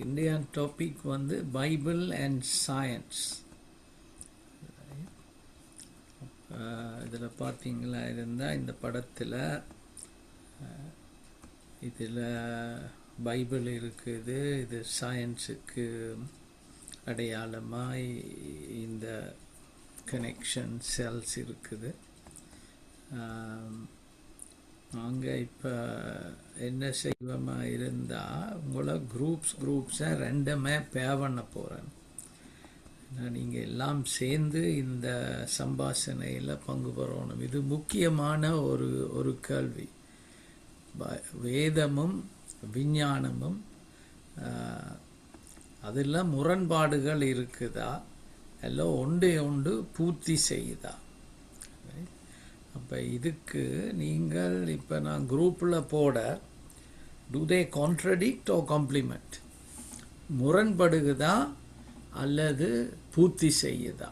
India topic வந்து Bible and science. இதில் பார்த்தீங்களா இருந்தால் இந்த படத்தில் இதில் பைபிள் இருக்குது, இது சயின்ஸுக்கு அடையாளமாக இந்த கனெக்ஷன் செல்ஸ் இருக்குது. நாங்கள் இப்போ என்ன செய்வோமா இருந்தால் உங்களை குரூப்ஸை ரெண்டுமே பே பண்ண போகிறேன். நீங்கள் எல்லாம் சேர்ந்து இந்த சம்பாஷணையில் பங்கு பெறணும். இது முக்கியமான ஒரு கேள்வி. வேதமும் விஞ்ஞானமும் அதில் முரண்பாடுகள் இருக்குதா, எல்லாம் ஒன்று பூர்த்தி செய்யுதா? அப்போ இதுக்கு நீங்கள் இப்போ நான் குரூப்பில் போட do they contradict or complement, முரண்படுகுதா அல்லது பூர்த்தி செய்யுதா?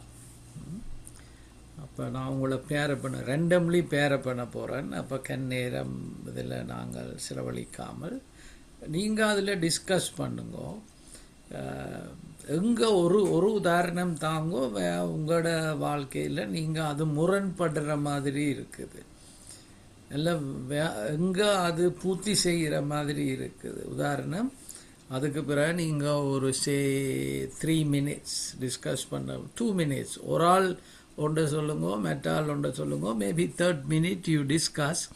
அப்போ நான் உங்களை ரெண்டம்லி பேர பண்ண போகிறேன். அப்போ நேரம் இதில் நாங்கள் செலவழிக்காமல் நீங்கள் அதில் டிஸ்கஸ் பண்ணுங்க. எங்கே ஒரு உதாரணம் தாங்கோ உங்களோட வாழ்க்கையில் நீங்கள் அது முரண்படுற மாதிரி இருக்குது, இல்லை எங்கே அது பூர்த்தி செய்கிற மாதிரி இருக்குது. உதாரணம், அதுக்கு பிறகு நீங்கள் ஒரு 3 minutes டிஸ்கஸ் பண்ண, 2 minutes ஒரு ஆள் ஒன்றை சொல்லுங்க, மெட்டால் ஒன்றை சொல்லுங்க, maybe 3rd minute you discuss.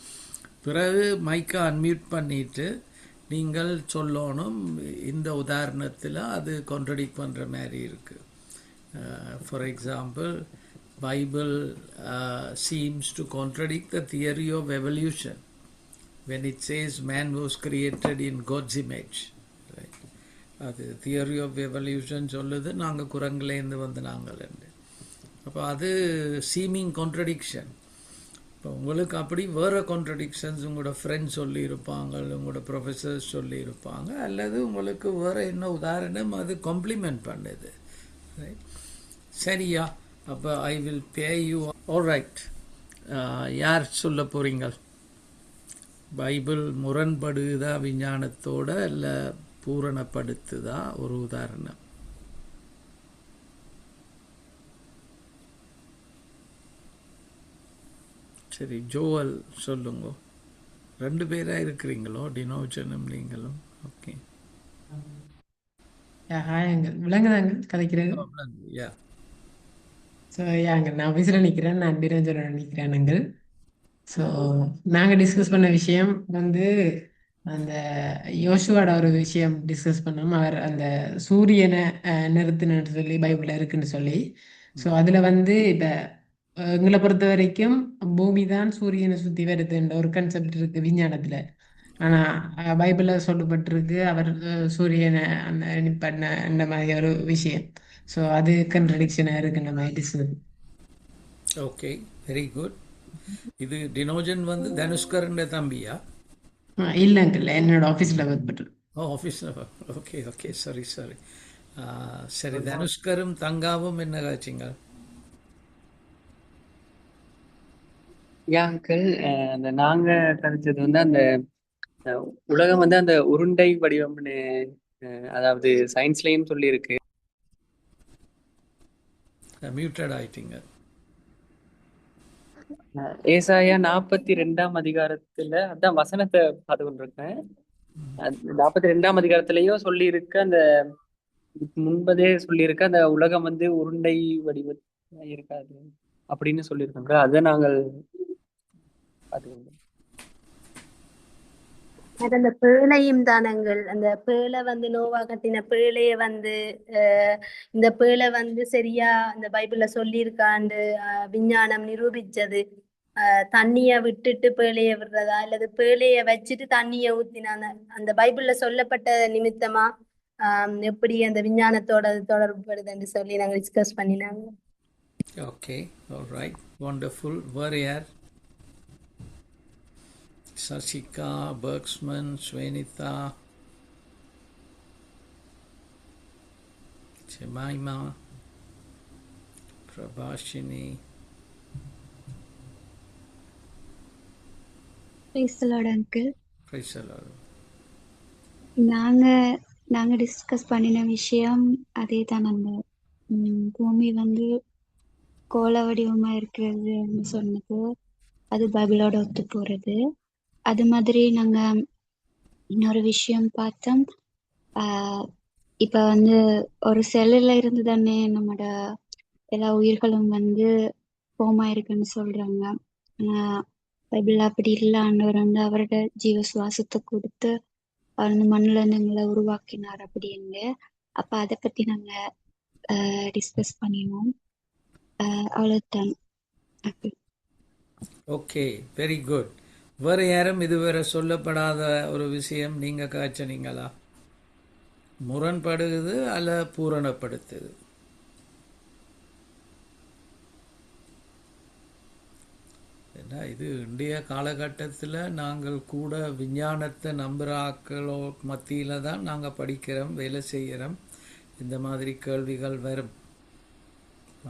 பிறகு மைக்கை அன்மியூட் பண்ணிவிட்டு நீங்கள் சொல்லணும், இந்த உதாரணத்தில் அது கான்ட்ரடிக்ட் பண்ணுற மாதிரி இருக்குது. For example, Bible seems to contradict the theory of evolution when it says man was created in God's image. அது தியரி ஆஃப் எவல்யூஷன் சொல்லுது நாங்கள் குரங்குலேருந்து வந்து நாங்கள். அப்போ அது சீமிங் கான்ட்ரடிக்ஷன். இப்போ உங்களுக்கு அப்படி வேறு கான்ட்ரடிக்ஷன்ஸ் உங்களோட ஃப்ரெண்ட்ஸ் சொல்லியிருப்பாங்க, உங்களோட ப்ரொஃபஸர்ஸ் சொல்லியிருப்பாங்க, அல்லது உங்களுக்கு வேறு என்ன உதாரணம் அது காம்ப்ளிமெண்ட் பண்ணுது. சரியா? அப்போ I will pay you. Alright, யார் சொல்ல போகிறீங்க? பைபிள் முரண்படுதா விஞ்ஞானத்தோட, இல்லை பூரணப்படுத்துதா? ஒரு உதாரணம். சரி, ஜோவல் சொல்லுங்க. 2 பேராக இருக்கிறீங்களோ, டினோஜனும் நீங்களும்? ஓகே, விலங்குதாங்க கதைக்கிறது. ஸோ நான் ஆஃபீஸில் நிற்கிறேன், நான் டிரஞ்சோட நிற்கிறேன். ஸோ நாங்கள் டிஸ்கஸ் பண்ண விஷயம் வந்து அந்த யோசுவாட ஒரு விஷயம் டிஸ்கஸ் பண்ணோம். அவர் அந்த சூரியனை நிறுத்தினு சொல்லி பைபிளில் இருக்குன்னு சொல்லி. ஸோ அதில் வந்து இப்போ எங்களை பொறுத்த வரைக்கும் பூமி தான் சூரியனை சுற்றி வருதுன்ற ஒரு கன்செப்ட் இருக்கு விஞ்ஞானத்தில். ஆனால் பைபிளில் சொல்லப்பட்டிருக்கு அவர் சூரியனை அந்த பண்ண அந்த மாதிரி ஒரு விஷயம். ஸோ அது கன்ட்ரடிக்ஷனாக இருக்குன்ற மாதிரி டிஸ்கஸ். Okay, very good. இது டினோஜன் வந்து தனுஷ்கரண்ட தம்பியா? இல்லைங்கல்ல, என்னோட ஆஃபீஸில் ஒர்க் பண்ணுறேன். ஆஃபீஸில். ஓகே ஓகே, சரி. சரி, தனுஷ்கரும் தங்காவும் என்ன காய்ச்சிங்க? அங்கிள், அந்த நாங்க கதைச்சது வந்து அந்த உலகம் வந்து அந்த உருண்டை வடிவம்னு, அதாவது சயின்ஸ்லயும் சொல்லியிருக்கு. மியூட்டட் ஆயிட்டீங்க. ஏசாயா 42ஆம் அதிகாரத்துல அதான் வசனத்தை பார்த்து கொண்டிருக்கேன். 42ஆம் அதிகாரத்திலயும் சொல்லியிருக்கு, அந்த முன்பதே சொல்லியிருக்க அந்த உலகம் வந்து உருண்டை வடிவம் இருக்காது அப்படின்னு சொல்லியிருக்காங்க. அதை நாங்கள் பார்த்துக்கோங்க. அந்த பேழையும் தானங்கள், அந்த பேழை வந்து நோவா கட்டின பேழைய வந்து இந்த பேழை வந்து சரியா அந்த பைபிள்ல சொல்லியிருக்காண்டு விஞ்ஞானம் நிரூபிச்சது. தண்ணிய விட்டுட்டு பேழைய விடுறதா, அல்லது பேழைய வச்சுட்டு தண்ணிய ஊத்தினாங்க, அந்த பைபிள்ல சொல்லப்பட்ட நிமித்தமா எப்படி அந்த விஞ்ஞானத்தோட தொடர்புபடுதுன்னு சொல்லி நாங்க டிஸ்கஸ் பண்ணினாங்க. Okay, alright, wonderful. வேறு யார்? சசிகா, பர்க்ஸ்மன், Swenitha, Jemima, Prabhashini. Praise the Lord uncle. Praise the Lord. நாங்க நாங்க டிஸ்கஸ் பண்ணின விஷயம் அதே தான். அந்த பூமி வந்து கோள வடிவமா இருக்கிறதுன்னு சொன்னது, அது பைபிளோட ஒத்து போறது. அது மாதிரி நாங்க இன்னொரு விஷயம் பார்த்தோம். ஆஹ் இப்ப வந்து ஒரு செல்லுல இருந்து தானே நம்மட எல்லா உயிர்களும் வந்து ஃபார்ம் ஆயிருக்குன்னு சொல்றாங்க. ஆனா பைபிள் அப்படி இல்லை. ஆண்டவர் வந்து அவரோட ஜீவ சுவாசத்தை கொடுத்து அவர் அந்த மண்ணுல இருந்து எங்களை உருவாக்கினார் அப்படின்னு. அப்ப அதை பத்தி நாங்க டிஸ்கஸ் பண்ணினோம். அவ்வளவுதான். Okay, very good. வேறு யாரும் இதுவரை சொல்லப்படாத ஒரு விஷயம் நீங்கள் காய்ச்சனீங்களா? முரண்படுகிறது அல்ல பூரணப்படுத்துது? ஏன்னா இது இந்திய காலகட்டத்தில் நாங்கள் கூட விஞ்ஞானத்தை நம்புகிற ஆக்களோ மத்தியில் தான் நாங்கள் படிக்கிறோம், வேலை செய்கிறோம். இந்த மாதிரி கேள்விகள் வரும்.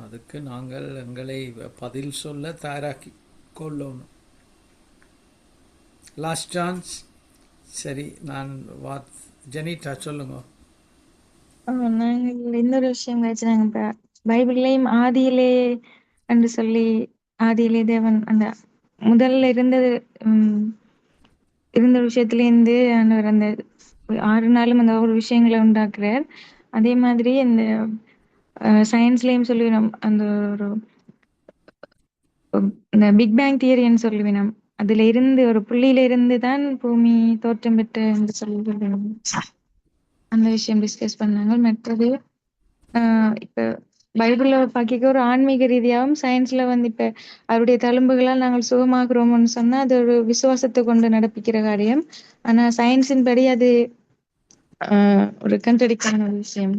அதுக்கு நாங்கள் எங்களை பதில் சொல்ல தயாராக்கி கொள்ளணும். Last chance. சரி, நான் ஜெனிட்டா சொல்லுங்க. நாங்கள் இன்னொரு விஷயம் கழிச்சு நாங்க இப்ப பைபிள்லயும் ஆதியிலே என்று சொல்லி ஆதியிலே தேவன் அந்த முதல்ல இருந்தது இருந்த விஷயத்திலேருந்து ஆண்டவர் அந்த 6 நாளும் அந்த ஒரு விஷயங்களை உண்டாக்குறார். அதே மாதிரி இந்த சயின்ஸ்லயும் சொல்லுவினோம் அந்த ஒரு இந்த பிக் பேங் தியரின்னு சொல்லுவினோம். அதுல இருந்து ஒரு புள்ளியில இருந்து தான் பூமி தோற்றம் பெற்று என்று சொல்லி அந்த விஷயம் டிஸ்கஸ் பண்ணாங்க. மற்றது இப்ப பைபிள்ல பாக்கிக்க ஒரு ஆன்மீக ரீதியாகவும் சயின்ஸ்ல வந்து இப்ப அவருடைய தழும்புகளால் நாங்கள் சுகமாகிறோம்னு சொன்னா அது ஒரு விசுவாசத்தை கொண்டு நடப்பிக்கிற காரியம். ஆனா சயின்ஸின் படி அது ஒரு கண்ட்ரடிக்டான ஒரு விஷயம்.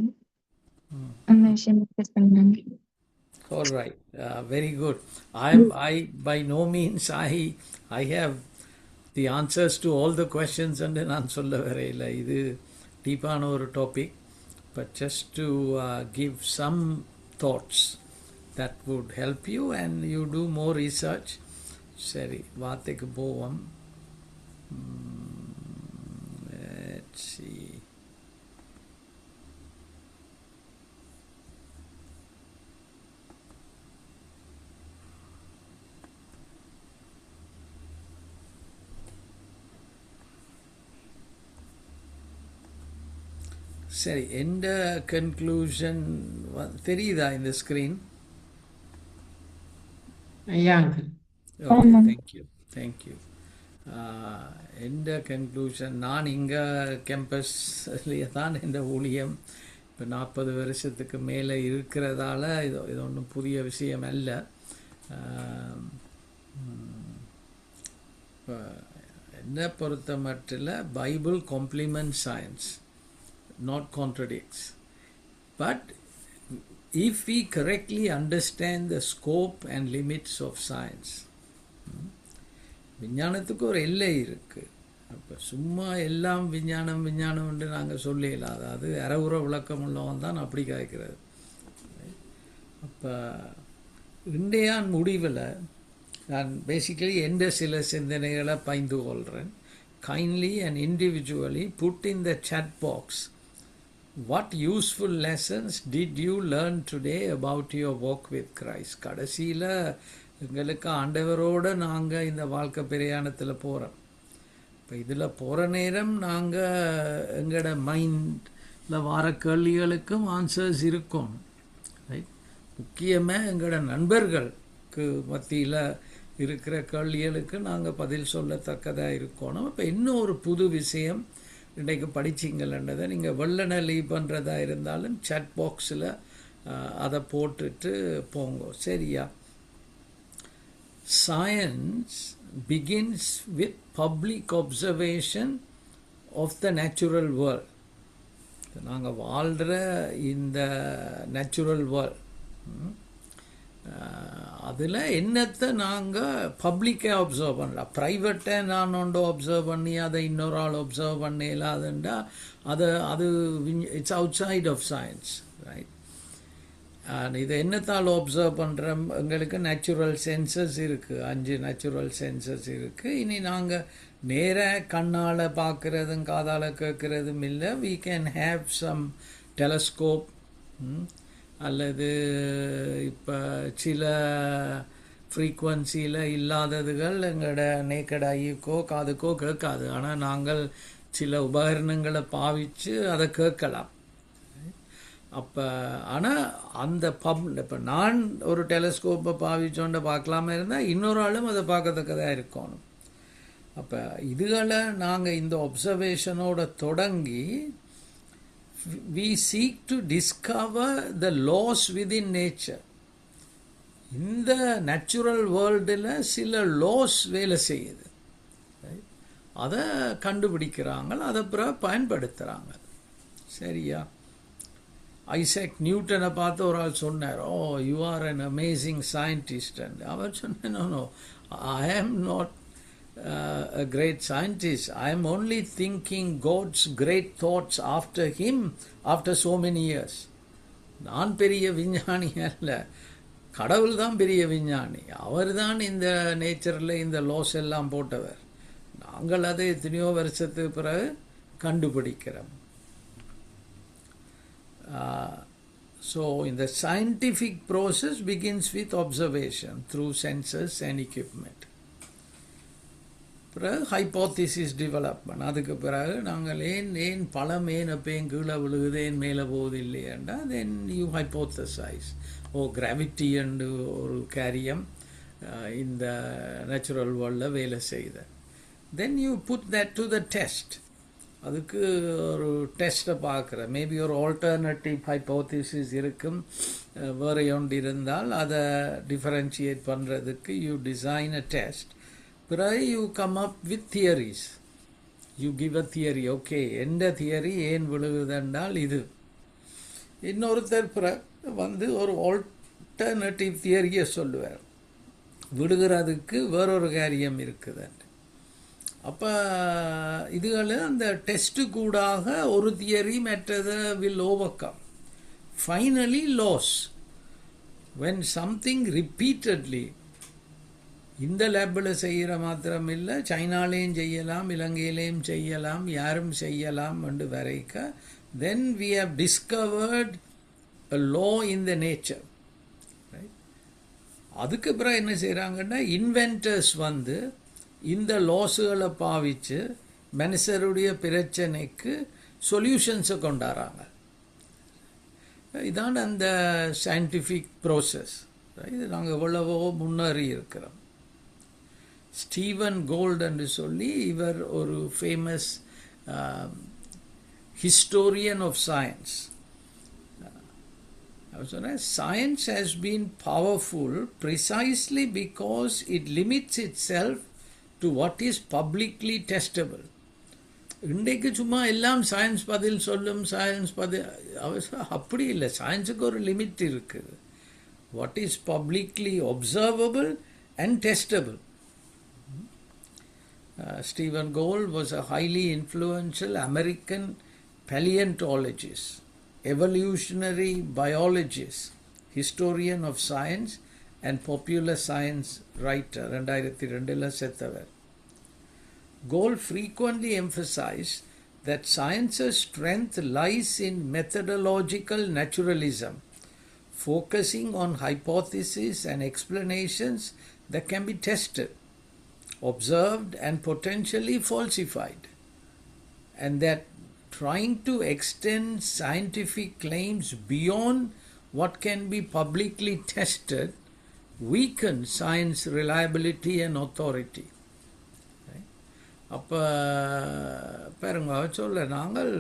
அந்த விஷயம் டிஸ்கஸ் பண்ணாங்க. All right, very good. I by no means I have the answers to all the questions and நான் சொல்ல வரையில. இது டீப்பான ஒரு topic. But just to give some thoughts that would help you and you do more research. சரி, வார்த்தைக்கு போவோம். Let's see. சரி, எந்த கன்க்ளூஷன் தெரியுதா இந்த ஸ்க்ரீன்? ஐயா அங்கிள். Okay, thank you. எந்த கன்க்ளூஷன், நான் இங்கே கேம்பஸ்லேயே தான் இந்த ஊழியம் இப்போ 40 வருஷத்துக்கு மேலே இருக்கிறதால இது ஒன்றும் புதிய விஷயம் அல்ல. என்னை பொறுத்த மட்டில் Bible complement science, not contradicts. But if we correctly understand the scope and limits of science, விஞ்ஞானத்துக்கு ஒரு எல்லை இருக்குது. அப்போ சும்மா எல்லாம் விஞ்ஞானம் விஞ்ஞானம்னு நாங்கள் சொல்லலாம். அதாவது அறவுற விளக்கம் உள்ளவன் தான் அப்படி காய்க்கிறது. அப்போ இன்றையான் முடிவில் நான் பேசிக்கலி எந்த சில சிந்தனைகளை பகிர்ந்து கொள்கிறேன். Kindly and individually put in the chat box, what useful lessons did you learn today about your walk with Christ? கடைசியில் எங்களுக்கு ஆண்டவரோடு நாங்கள் இந்த வாழ்க்கை பிரயாணத்தில் போகிறோம். இப்போ இதில் போகிற நேரம் நாங்கள் எங்களோட மைண்டில் வர கேள்விகளுக்கும் ஆன்சர்ஸ் இருக்கும். ரைட், முக்கியமாக எங்களோட நண்பர்களுக்கு மத்தியில் இருக்கிற கேள்விகளுக்கு நாங்கள் பதில் சொல்லத்தக்கதாக இருக்கணும். இப்போ இன்னும் ஒரு புது விஷயம் இன்றைக்கு படிச்சிங்களன்றதை நீங்கள் வெள்ளனை லீவ் பண்ணுறதா இருந்தாலும் chat பாக்ஸில் அதை போட்டுட்டு போங்க. சரியா? Science begins with public observation of the natural world. நாங்கள் வாழ்கிற இந்த நேச்சுரல் வேர்ல்ட், அதில் என்னத்தை நாங்கள் பப்ளிக்காக அப்சர்வ் பண்ணலாம். ப்ரைவேட்டை நான் ஒன்று அப்சர்வ் பண்ணி அதை இன்னொரு ஆள் அப்சர்வ் பண்ணலாதுண்டா அது it's outside of science. Right, இதை என்னத்தால் அப்சர்வ் பண்ணுறோம்? எங்களுக்கு நேச்சுரல் சென்சஸ் இருக்குது, 5 நேச்சுரல் சென்சஸ் இருக்குது. இனி நாங்கள் நேராக கண்ணால் பார்க்குறதும் காதால் கேட்குறதும் இல்லை. we can have some telescope அல்லது இப்போ சில ஃப்ரீக்குவன்சியில் இல்லாததுகள் எங்களோட நேக்கட் ஐக்கோ காதுக்கோ கேட்காது. ஆனால் நாங்கள் சில உபகரணங்களை பாவித்து அதை கேட்கலாம். அப்போ ஆனால் அந்த இப்போ நான் ஒரு டெலஸ்கோப்பை பாவிச்சோண்ட பார்க்கலாம இருந்தால் இன்னொரு ஆளும் அதை பார்க்கத்தக்கதாக இருக்கணும். அப்போ இதுகளை நாங்கள் இந்த ஒப்சர்வேஷனோட தொடங்கி we seek to discover the laws within nature. இந்த நேச்சுரல் வேர்ல்டில் சில லாஸ் வேலை செய்யுது, அதை கண்டுபிடிக்கிறாங்க, அதை பிறகு பயன்படுத்துகிறாங்க. சரியா? ஐசக் நியூட்டனை பார்த்து ஒரு ஆள் சொன்னார், oh you are an amazing scientist. அவர் சொன்னேன், no I am not a great scientist. I am only thinking God's great thoughts after him after so many years. நான் பெரிய விஞ்ஞானி அல்ல, கடவுள் தான் பெரிய விஞ்ஞானி. அவர் தான் இந்த நேச்சரில் இந்த லாஸ் எல்லாம் போட்டவர். நாங்கள் அதை எத்தனையோ வருஷத்துக்கு பிறகு கண்டுபிடிக்கிறோம். So in the scientific process begins with observation through sensors and equipment. பிறகு ஹைப்போதிசிஸ் டெவலப்மெண்ட். அதுக்கு பிறகு நாங்கள் ஏன் பழம் அப்பயும் கீழே விழுகுது, ஏன் மேலே போகுது இல்லையாண்டா then you hypothesise, oh gravity and ஒரு காரியம் இந்த நேச்சுரல் வேர்ல்டில் வேலை செய்த. Then you put that to the test. அதுக்கு ஒரு டெஸ்ட்டை பார்க்குற, மேபி ஒரு ஆல்டர்னேட்டிவ் ஹைப்போதிசிஸ் இருக்கும், வேறு ஒன்று இருந்தால் அதை டிஃபரன்ஷியேட் பண்ணுறதுக்கு யூ டிசைன் அ டெஸ்ட். பிறகு you come up with theories. You give a theory, okay எந்த தியரி ஏன் விழுகுதென்றால் இது. இன்னொருத்தர் பிறகு ஒரு ஆல்டர்னேட்டிவ் தியரியை சொல்லுவார், விடுகிறதுக்கு வேறொரு காரியம் இருக்குது. அப்போ இதுகளை அந்த டெஸ்ட்டு கூடாக ஒரு தியரி மற்றதை will overcome. Finally laws when something repeatedly இந்த லேபில் செய்கிற மாத்திரம் இல்லை, சைனாலேயும் செய்யலாம், இலங்கையிலையும் செய்யலாம், யாரும் செய்யலாம் என்று வரைக்க then we have discovered a law in the nature. அதுக்கு பிறகு என்ன செய்கிறாங்கன்னா இன்வென்டர்ஸ் இந்த லாஸுகளை பாவித்து மனுஷருடைய பிரச்சனைக்கு சொல்யூஷன்ஸை கொண்டாடுறாங்க. இதான் அந்த சயின்டிஃபிக் ப்ரோசஸ். இது நாங்கள் எவ்வளவோ முன்னேறி இருக்கிறோம். ஸ்டீவன் கோல்ட் என்று சொல்லி இவர் ஒரு ஃபேமஸ் ஹிஸ்டோரியன் ஆஃப் சயின்ஸ். அவர் சொன்னார், science has been powerful precisely because it limits it self to what is publicly testable. இன்றைக்கு சும்மா எல்லாம் சயின்ஸ் பதில் சொல்லும், சயின்ஸ் பதில் அப்படி இல்லை. சயின்ஸுக்கு ஒரு லிமிட் இருக்குது. What is publicly observable and testable. Stephen Gould was a highly influential American paleontologist, evolutionary biologist, historian of science and popular science writer. 2002 செத்தவர். Gould frequently emphasized that science's strength lies in methodological naturalism, focusing on hypotheses and explanations that can be tested, observed and potentially falsified, and that trying to extend scientific claims beyond what can be publicly tested weakens science reliability and authority. அப்போ பாருங்க சொல்ல, நாங்கள்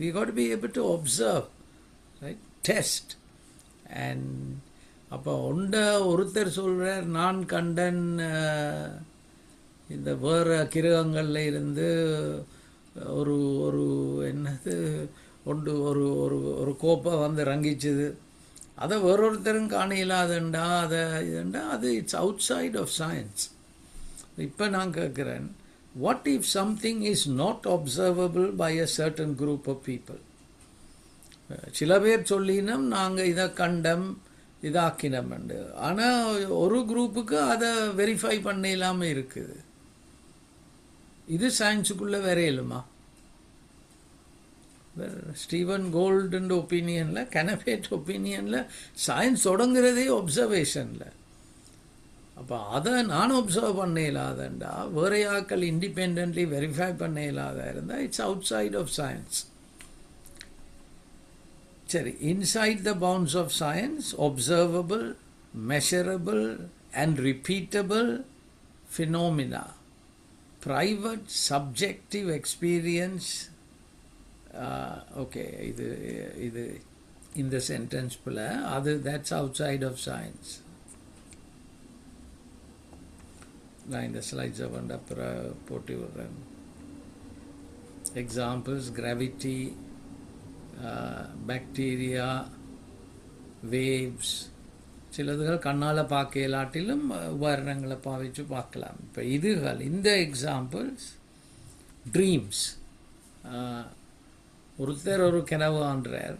we got to be able to observe, right, test. and அப்போ ஒருத்தர் சொல்கிறார், நான் கண்டன் இந்த வேறு கிரகங்களில் இருந்து ஒரு ஒரு என்னது ஒரு ஒரு ஒரு கோப்பை ரங்கிச்சுது, அதை வேறொருத்தரும் காண இல்லாதண்டா இதுண்டா அது it's outside of science. இப்போ நான் கேட்குறேன், what if something is not observable by a certain group of people? சில பேர் சொல்லினோம் நாங்கள் இதை கண்டம் இதாக்கினோம்ண்டு, ஆனால் ஒரு குரூப்புக்கு அதை வெரிஃபை பண்ண இல்லாமல் இருக்குது. இது சயின்ஸுக்குள்ளே வரையலுமா? Steven கோல்டுன்ற ஒப்பீனியனில், கெனபேட் ஒப்பீனியனில் science தொடங்குறதே ஒப்சர்வேஷனில். அப்போ அதை நான் ஒப்சர்வ் பண்ண இல்லாதண்டா, வேற ஆக்கள் இண்டிபெண்ட்லி வெரிஃபை பண்ண இல்லாத இருந்தால் it's outside of science. சரி, inside the bounds of science observable, measurable and repeatable phenomena, private subjective experience. Okay, இது இந்த சென்டென்ஸ் போல அது that's outside of science. நான் இந்த ஸ்லைட்ஸை வந்து அப்புறம் போட்டு விடுறேன். Examples: gravity, bacteria, waves. சிலதுகள் கண்ணால் பார்க்க இல்லாட்டிலும் உபகரணங்களை பாவிச்சு பார்க்கலாம். இப்போ இதுகள், இந்த எக்ஸாம்பிள்ஸ் ட்ரீம்ஸ். ஒருத்தர் ஒரு கனவு ஆன்றார்,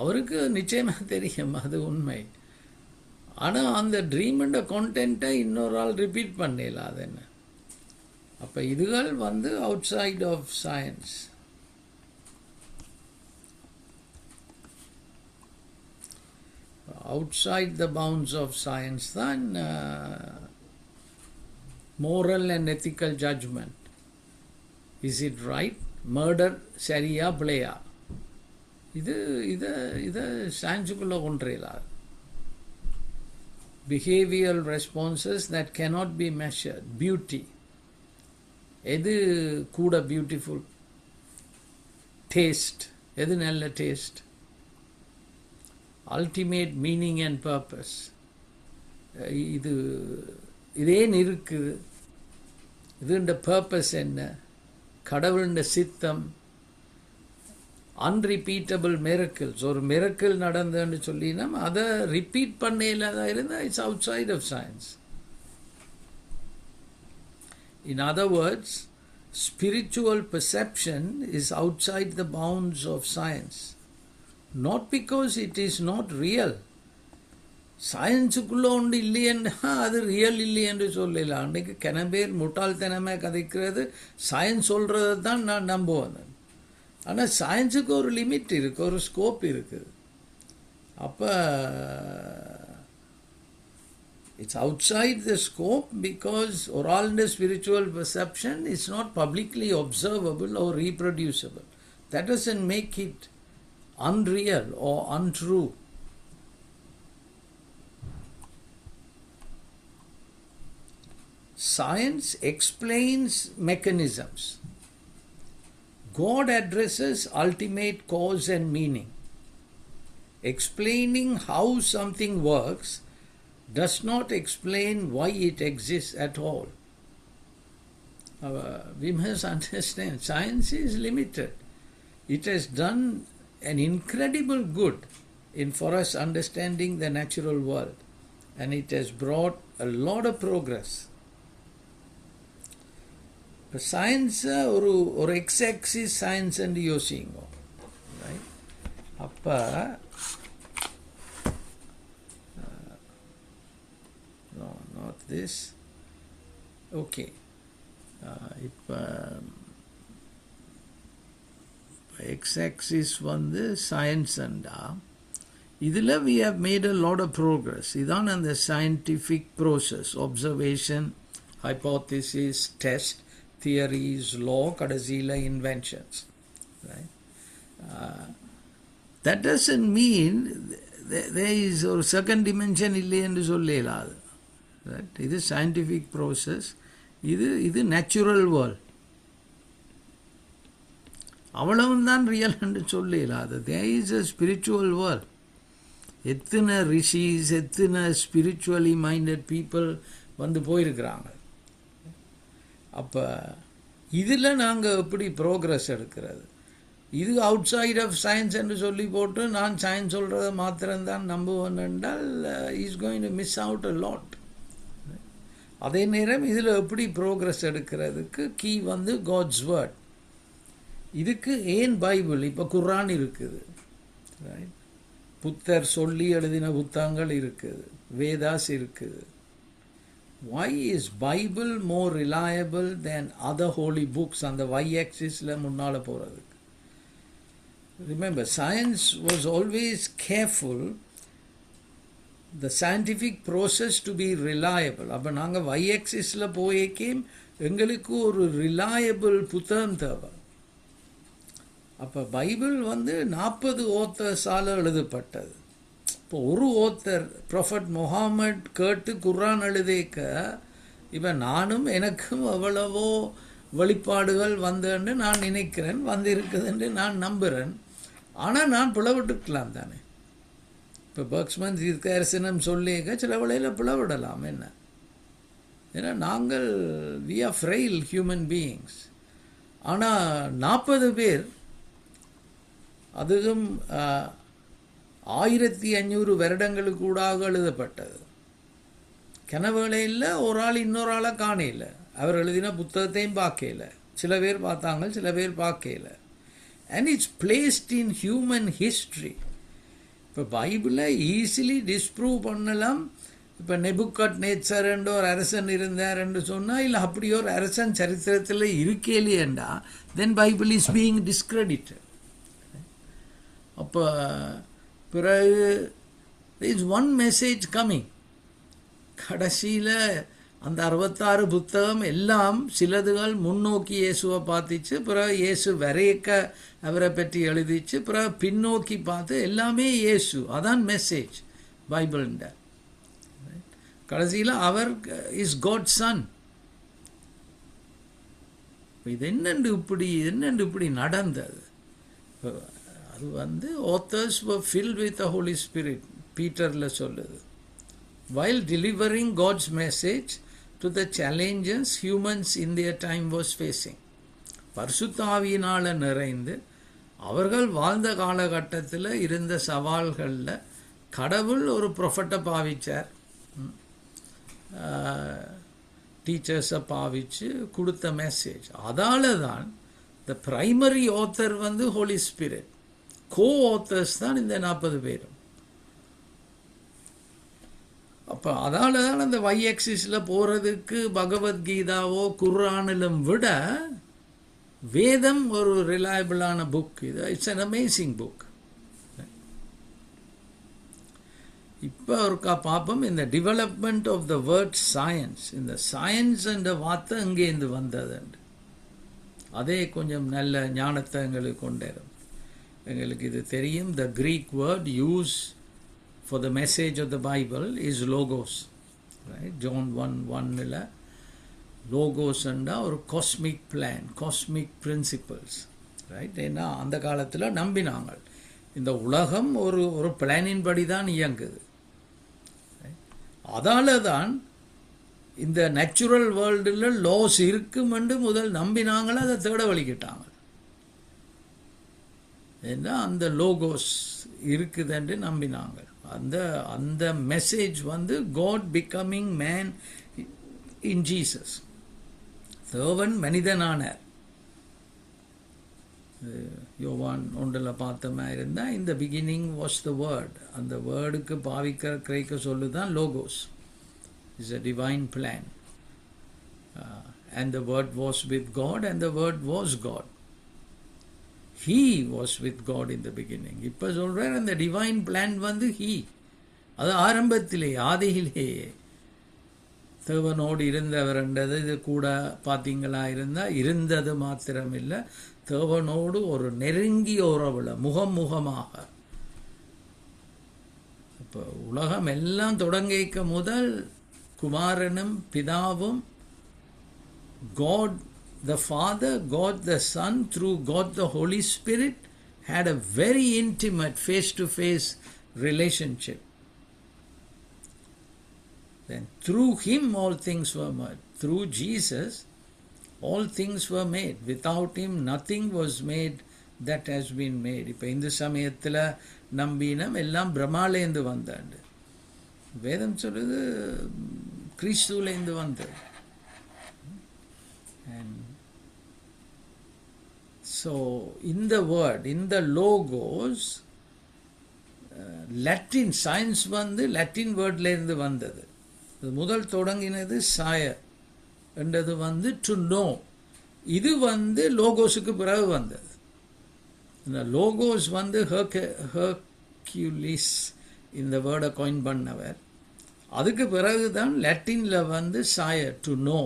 அவருக்கு நிச்சயமாக தெரியும் அது உண்மை. ஆனால் அந்த ட்ரீமோட கான்டென்ட்டை இன்னொரு ஆள் ரிப்பீட் பண்ணல. அது என்ன? அப்போ இதுகள் வந்து outside of science. Outside the bounds of science தான் moral and ethical judgment. Is it right? Murder சரியா பிழையா? இது சயின்ஸுக்குள்ள ஒன்றையிலாது. Behavioral responses that cannot be measured. Beauty, எது கூட பியூட்டிஃபுல்? டேஸ்ட், எது நல்ல taste? Ultimate meaning and purpose, இதேன் இருக்குது, இதுண்ட பர்பஸ் என்ன? கடவுளுண்ட சித்தம். அன்ரிப்பீட்டபிள் மிரக்கிள்ஸ், ஒரு மிரக்கிள் நடந்ததுன்னு சொல்லினா அதை ரிப்பீட் பண்ண இல்லாத இருந்தால் it's outside of science. In other words, spiritual perception is outside the bounds of science. Not because it is not real. சயின்ஸுக்குள்ளே ஒன்று இல்லையன்னா அது ரியல் இல்லை என்று சொல்லலாம். அன்றைக்கு கன பேர் முட்டாள்தனமாக கதைக்கிறது சயின்ஸ் சொல்கிறத தான் நான் நம்புவேன். ஆனால் சயின்ஸுக்கு ஒரு லிமிட் இருக்குது, ஒரு ஸ்கோப் இருக்குது. அப்போ it's outside the scope because oral and spiritual perception is not publicly observable or reproducible. That doesn't make it unreal or untrue. Science explains mechanisms. God addresses ultimate cause and meaning. Explaining how something works does not explain why it exists at all. We must understand science is limited. It has done an incredible good in for us understanding the natural world, and it has brought a lot of progress. Science ஒரு x-axis science and யோசிங்க, right? அப்போ no, not this. Okay. இப்போ x-axis வந்து science அண்டா இதில் we have made a lot of progress. இதான் அந்த scientific process: observation, hypothesis, test, theories, law, கடைசியில் inventions, right? That doesn't mean there is a second dimension இல்லை என்று சொல்லலாது. இது சயின்டிஃபிக் ப்ரோசஸ், இது நேச்சுரல் வேர்ல்ட். அவ்வளவும் தான் ரியல் என்று சொல்லலாது. There is a spiritual world. எத்தனை ரிஷிஸ், எத்தனை ஸ்பிரிச்சுவலி மைண்டட் பீப்புள் வந்து போயிருக்கிறாங்க. அப்போ இதில் நாங்கள் எப்படி ப்ரோக்ரஸ் எடுக்கிறது? இது அவுட் சைட் ஆஃப் சயின்ஸ் என்று சொல்லி போட்டு நான் சயின்ஸ் சொல்கிறத மாத்திரம்தான் நம்புவேன் என்றால் is going to miss out a lot. அதே நேரம் இதில் எப்படி ப்ரோக்ரஸ் எடுக்கிறதுக்கு கீ வந்து காட்ஸ் வேர்ட். இதுக்கு ஏன் பைபிள், இப்போ குர்ஆன் இருக்குது, ரைட்? புத்தர் சொல்லி எழுதின புத்தகங்கள் இருக்குது, வேதாஸ் இருக்குது. why is Bible more reliable than other holy books on the y-axisல முன்னால போறது? Remember, science was always careful the scientific process to be reliable. அப்ப நாங்க y-axisல போயேக்கே எங்களுக்கு ஒரு ரிலையபிள் புத்தகம் தேவை. அப்ப பைபிள் வந்து 40 authorஸால எழுதப்பட்டது. இப்போ ஒரு author ப்ரொஃபட் முஹம்மட் கேட்டு குர்ஆன் எழுதேக்க இப்போ நானும் எனக்கும் எவ்வளவோ வெளிப்பாடுகள் வந்தேன்னு நான் நினைக்கிறேன், வந்திருக்குதுன்னு நான் நம்புகிறேன். ஆனால் நான் பிளவிட்டுக்கலாம் தானே. இப்போ பக்ஸ்மன் தீர்க்கதரிசனம் சொல்லிக்க சில வேளையில் பிளவிடலாம் என்ன. ஏன்னா நாங்கள் we are frail human beings. ஆனால் 40 பேர், அதுவும் 1500 வருடங்களுக்கு கூடாக எழுதப்பட்டது. கனவேளையில் ஒரு ஆள் இன்னொரு ஆளை காணல, அவர் எழுதின புத்தகத்தையும் பார்க்கல. சில பேர் பார்த்தாங்க, சில பேர் பார்க்கல. And it's placed in human history. இப்போ பைபிளை ஈஸிலி டிஸ்ப்ரூவ் பண்ணலாம். இப்போ நெபுக்கட் நேச்சர் என்று ஒரு அரசன் இருந்தார் என்று சொன்னால், இல்லை அப்படி ஒரு அரசன் சரித்திரத்தில் இருக்கலையேண்டா தென் பைபிள் இஸ் பீயிங் டிஸ்கிரெடிட்டட். அப்போ பிறகு இஸ் ஒன் மெசேஜ் கம்மிங். கடைசியில் அந்த 66 புத்தகம் எல்லாம் சிலதுகள் முன்னோக்கி இயேசுவை பார்த்துச்சு, பிறகு இயேசு வரையக்க அவரை பற்றி எழுதிச்சு, பிறகு பின்னோக்கி பார்த்து எல்லாமே இயேசு. அதான் மெசேஜ் பைபிள்ண்ட. கடைசியில் அவர் இஸ் காட் சன். இது என்னென்று இப்படி நடந்தது? அது வந்து authors were filled with the Holy Spirit. பீட்டர்ல சொல்லுது, while delivering God's message to the challenges humans in their time was facing. பரிசுத்த ஆவியினால நிறைந்து அவர்கள் வாழ்ந்த காலகட்டத்தில் இருந்த சவால்களில் கடவுள் ஒரு ப்ரொஃபட்டை பாவிச்சார், டீச்சர்ஸை பாவிச்சு கொடுத்த மெசேஜ். அதால தான் த பிரைமரி ஆத்தர் வந்து ஹோலி ஸ்பிரிட், கோ ஆத்தர்ஸ் தான் இந்த 40 பேரும். அப்போ அதால தான் அந்த y-axisல போகிறதுக்கு பகவத்கீதாவோ குர்ஆனிலும் விட வேதம் ஒரு ரிலையபிளான புக். இது இட்ஸ் அன் அமேசிங் புக். இப்போ ஒருக்கா பார்ப்போம் இந்த development of the word science. இந்த சயின்ஸ் என்ற வார்த்தை இங்கேருந்து வந்ததுண்டு. அதே கொஞ்சம் நல்ல ஞானத்தை எங்களுக்கு கொண்டேரும். எங்களுக்கு இது தெரியும், the Greek word use for the message of the Bible is logos, right? John 1:1 logos and ஒரு cosmic plan, cosmic principles, right? ஏன்னா அந்த காலத்தில் நம்பினாங்க இந்த உலகம் ஒரு பிளானின் படி தான் இயங்குது. அதால தான் இந்த நேச்சுரல் வேர்ல்டில் லாஸ் இருக்கும் என்று முதல் நம்பினாங்களே, அதை தேட வலிக்கிட்டாங்க. ஏன்னா அந்த லோகோஸ் இருக்குதுன்னு நம்பினாங்க. அந்த மெசேஜ் வந்து God becoming man in Jesus. தேவன் மனிதனானார். யோவான் 1 பார்த்த மாதிரி இருந்தால் இந்த பிகினிங் வாஸ் த வேர்ட். அந்த வேர்டுக்கு கிரேக்க சொல்லுதான் logos. Is a divine plan. And the word was with God and the word was God. He was with God in the beginning. இப்போ சொல்கிறார் அந்த டிவைன் பிளான் வந்து he. அது ஆரம்பத்திலே ஆதியிலேயே தேவனோடு இருந்தவர்ன்றது இது கூட பார்த்தீங்களா இருந்தால் இருந்தது மாத்திரம் இல்லை, தேவனோடு ஒரு நெருங்கிய உறவில் முகமாக. இப்போ உலகம் எல்லாம் தொடங்கிக்க முதல் குமாரனும் பிதாவும் God the Father, God the Son, through God the Holy Spirit, had a very intimate face-to-face relationship. Then through Him all things were made. Through Jesus, all things were made. Without Him, nothing was made that has been made. இப்போ இந்த சமயத்தில் நம்பினம் எல்லாம் பிரம்மாலேந்து வந்தாண்டு. வேதம் சொல்லுது கிறிஸ்துவிலேந்து வந்தது. And so in the word, in the logos, Latin science வந்து Latin wordல இருந்து வந்தது. முதல் தொடங்கினது சாய என்றது வந்து டு நோ. இது வந்து லோகோஸுக்கு பிறகு வந்தது. இந்த லோகோஸ் வந்து ஹெர்க்யூலிஸ் இந்த வேர்டை காயின் பண்ணவர். அதுக்கு பிறகுதான் லட்டின்ல வந்து சாய டு நோ.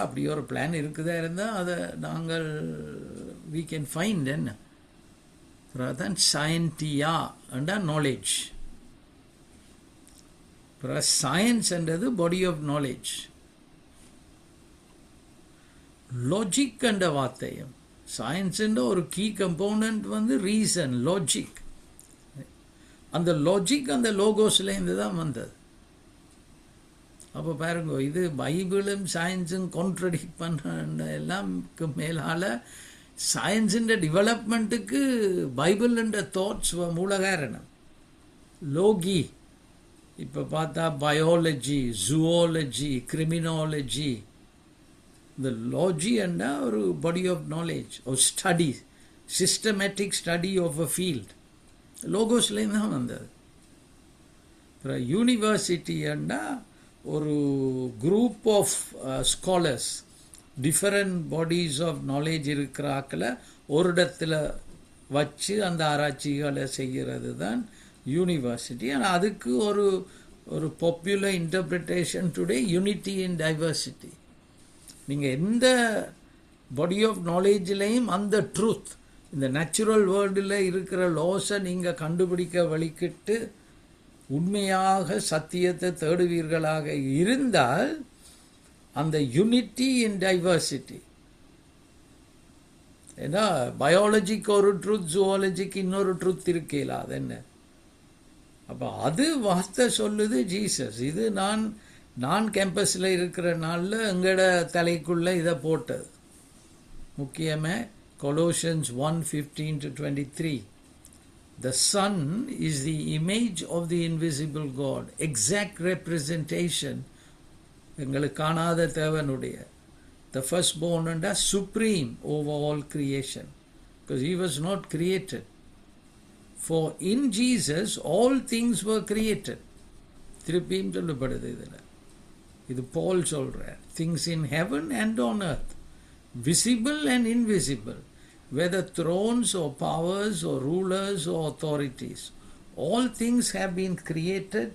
அப்படி ஒரு பிளான் இருக்குதா இருந்தால் அதை நாங்கள் we can find என்ன தான் சயின்டியா அண்டா நாலேஜ். சயின்ஸ் என்றது பாடி ஆஃப் நாலேஜ். லாஜிக் என்ற வார்த்தையும் சயின்ஸ் என்ற ஒரு கீ கம்போனன்ட் வந்து ரீசன், லாஜிக். அந்த லாஜிக் அந்த லோகோஸ்லேருந்து தான் வந்தது. அப்போ பாருங்க, இது பைபிளும் சயின்ஸும் கான்ட்ரடிக்ட் பண்ண எல்லாம்க்கு மேலால் சயின்ஸுன்ற டெவலப்மெண்ட்டுக்கு பைபிள்ன்ற தாட்ஸ் மூல காரணம். லோகி இப்போ பார்த்தா பயாலஜி, ஜூவாலஜி, கிரிமினாலஜி. இந்த லாஜி என்ற ஒரு பாடி ஆஃப் நாலேஜ், ஒரு study, systematic study of a field லோகோஸ்லேருந்து தான் வந்தது. அப்புறம் யூனிவர்சிட்டி என்றா ஒரு group of scholars, different bodies of knowledge இருக்கிறாக்கில் ஒரு இடத்துல வச்சு அந்த ஆராய்ச்சிகளை செய்கிறது தான் யூனிவர்சிட்டி. ஆனால் அதுக்கு ஒரு ஒரு பாப்புலர் இன்டர்பிரிட்டேஷன் டுடே, யூனிட்டி இன் டைவர்சிட்டி. நீங்கள் எந்த பாடி ஆஃப் நாலேஜ்லேயும் அந்த ட்ரூத், இந்த நேச்சுரல் வேர்ல்டில் இருக்கிற லாஸை நீங்கள் கண்டுபிடிக்க வழிக்கிட்டு உண்மையாக சத்தியத்தை தேடுவீர்களாக இருந்தால் அந்த யூனிட்டி இன் டைவர்சிட்டி. ஏன்னா பயாலஜிக்கு ஒரு ட்ரூத், ஜுவாலஜிக்கு இன்னொரு ட்ரூத் இருக்கல. அது என்ன? அப்போ அது வார்த்தை சொல்லுது ஜீசஸ். இது நான் கேம்பஸில் இருக்கிற நாளில் எங்களோட தலைக்குள்ளே இதை போட்டது. முக்கியமாக Colossians 1:15-23. The Son is the image of the invisible God, exact representation, எங்களுக்கு காணாத தேவனுடைய, the firstborn and supreme over all creation, because he was not created. For in Jesus all things were created. திருப்பியும் சொல்லப்படுது இதில். இது பால் சொல்கிறார். Things in heaven and on earth, visible and invisible, whether thrones or powers or rulers or authorities, all things have been created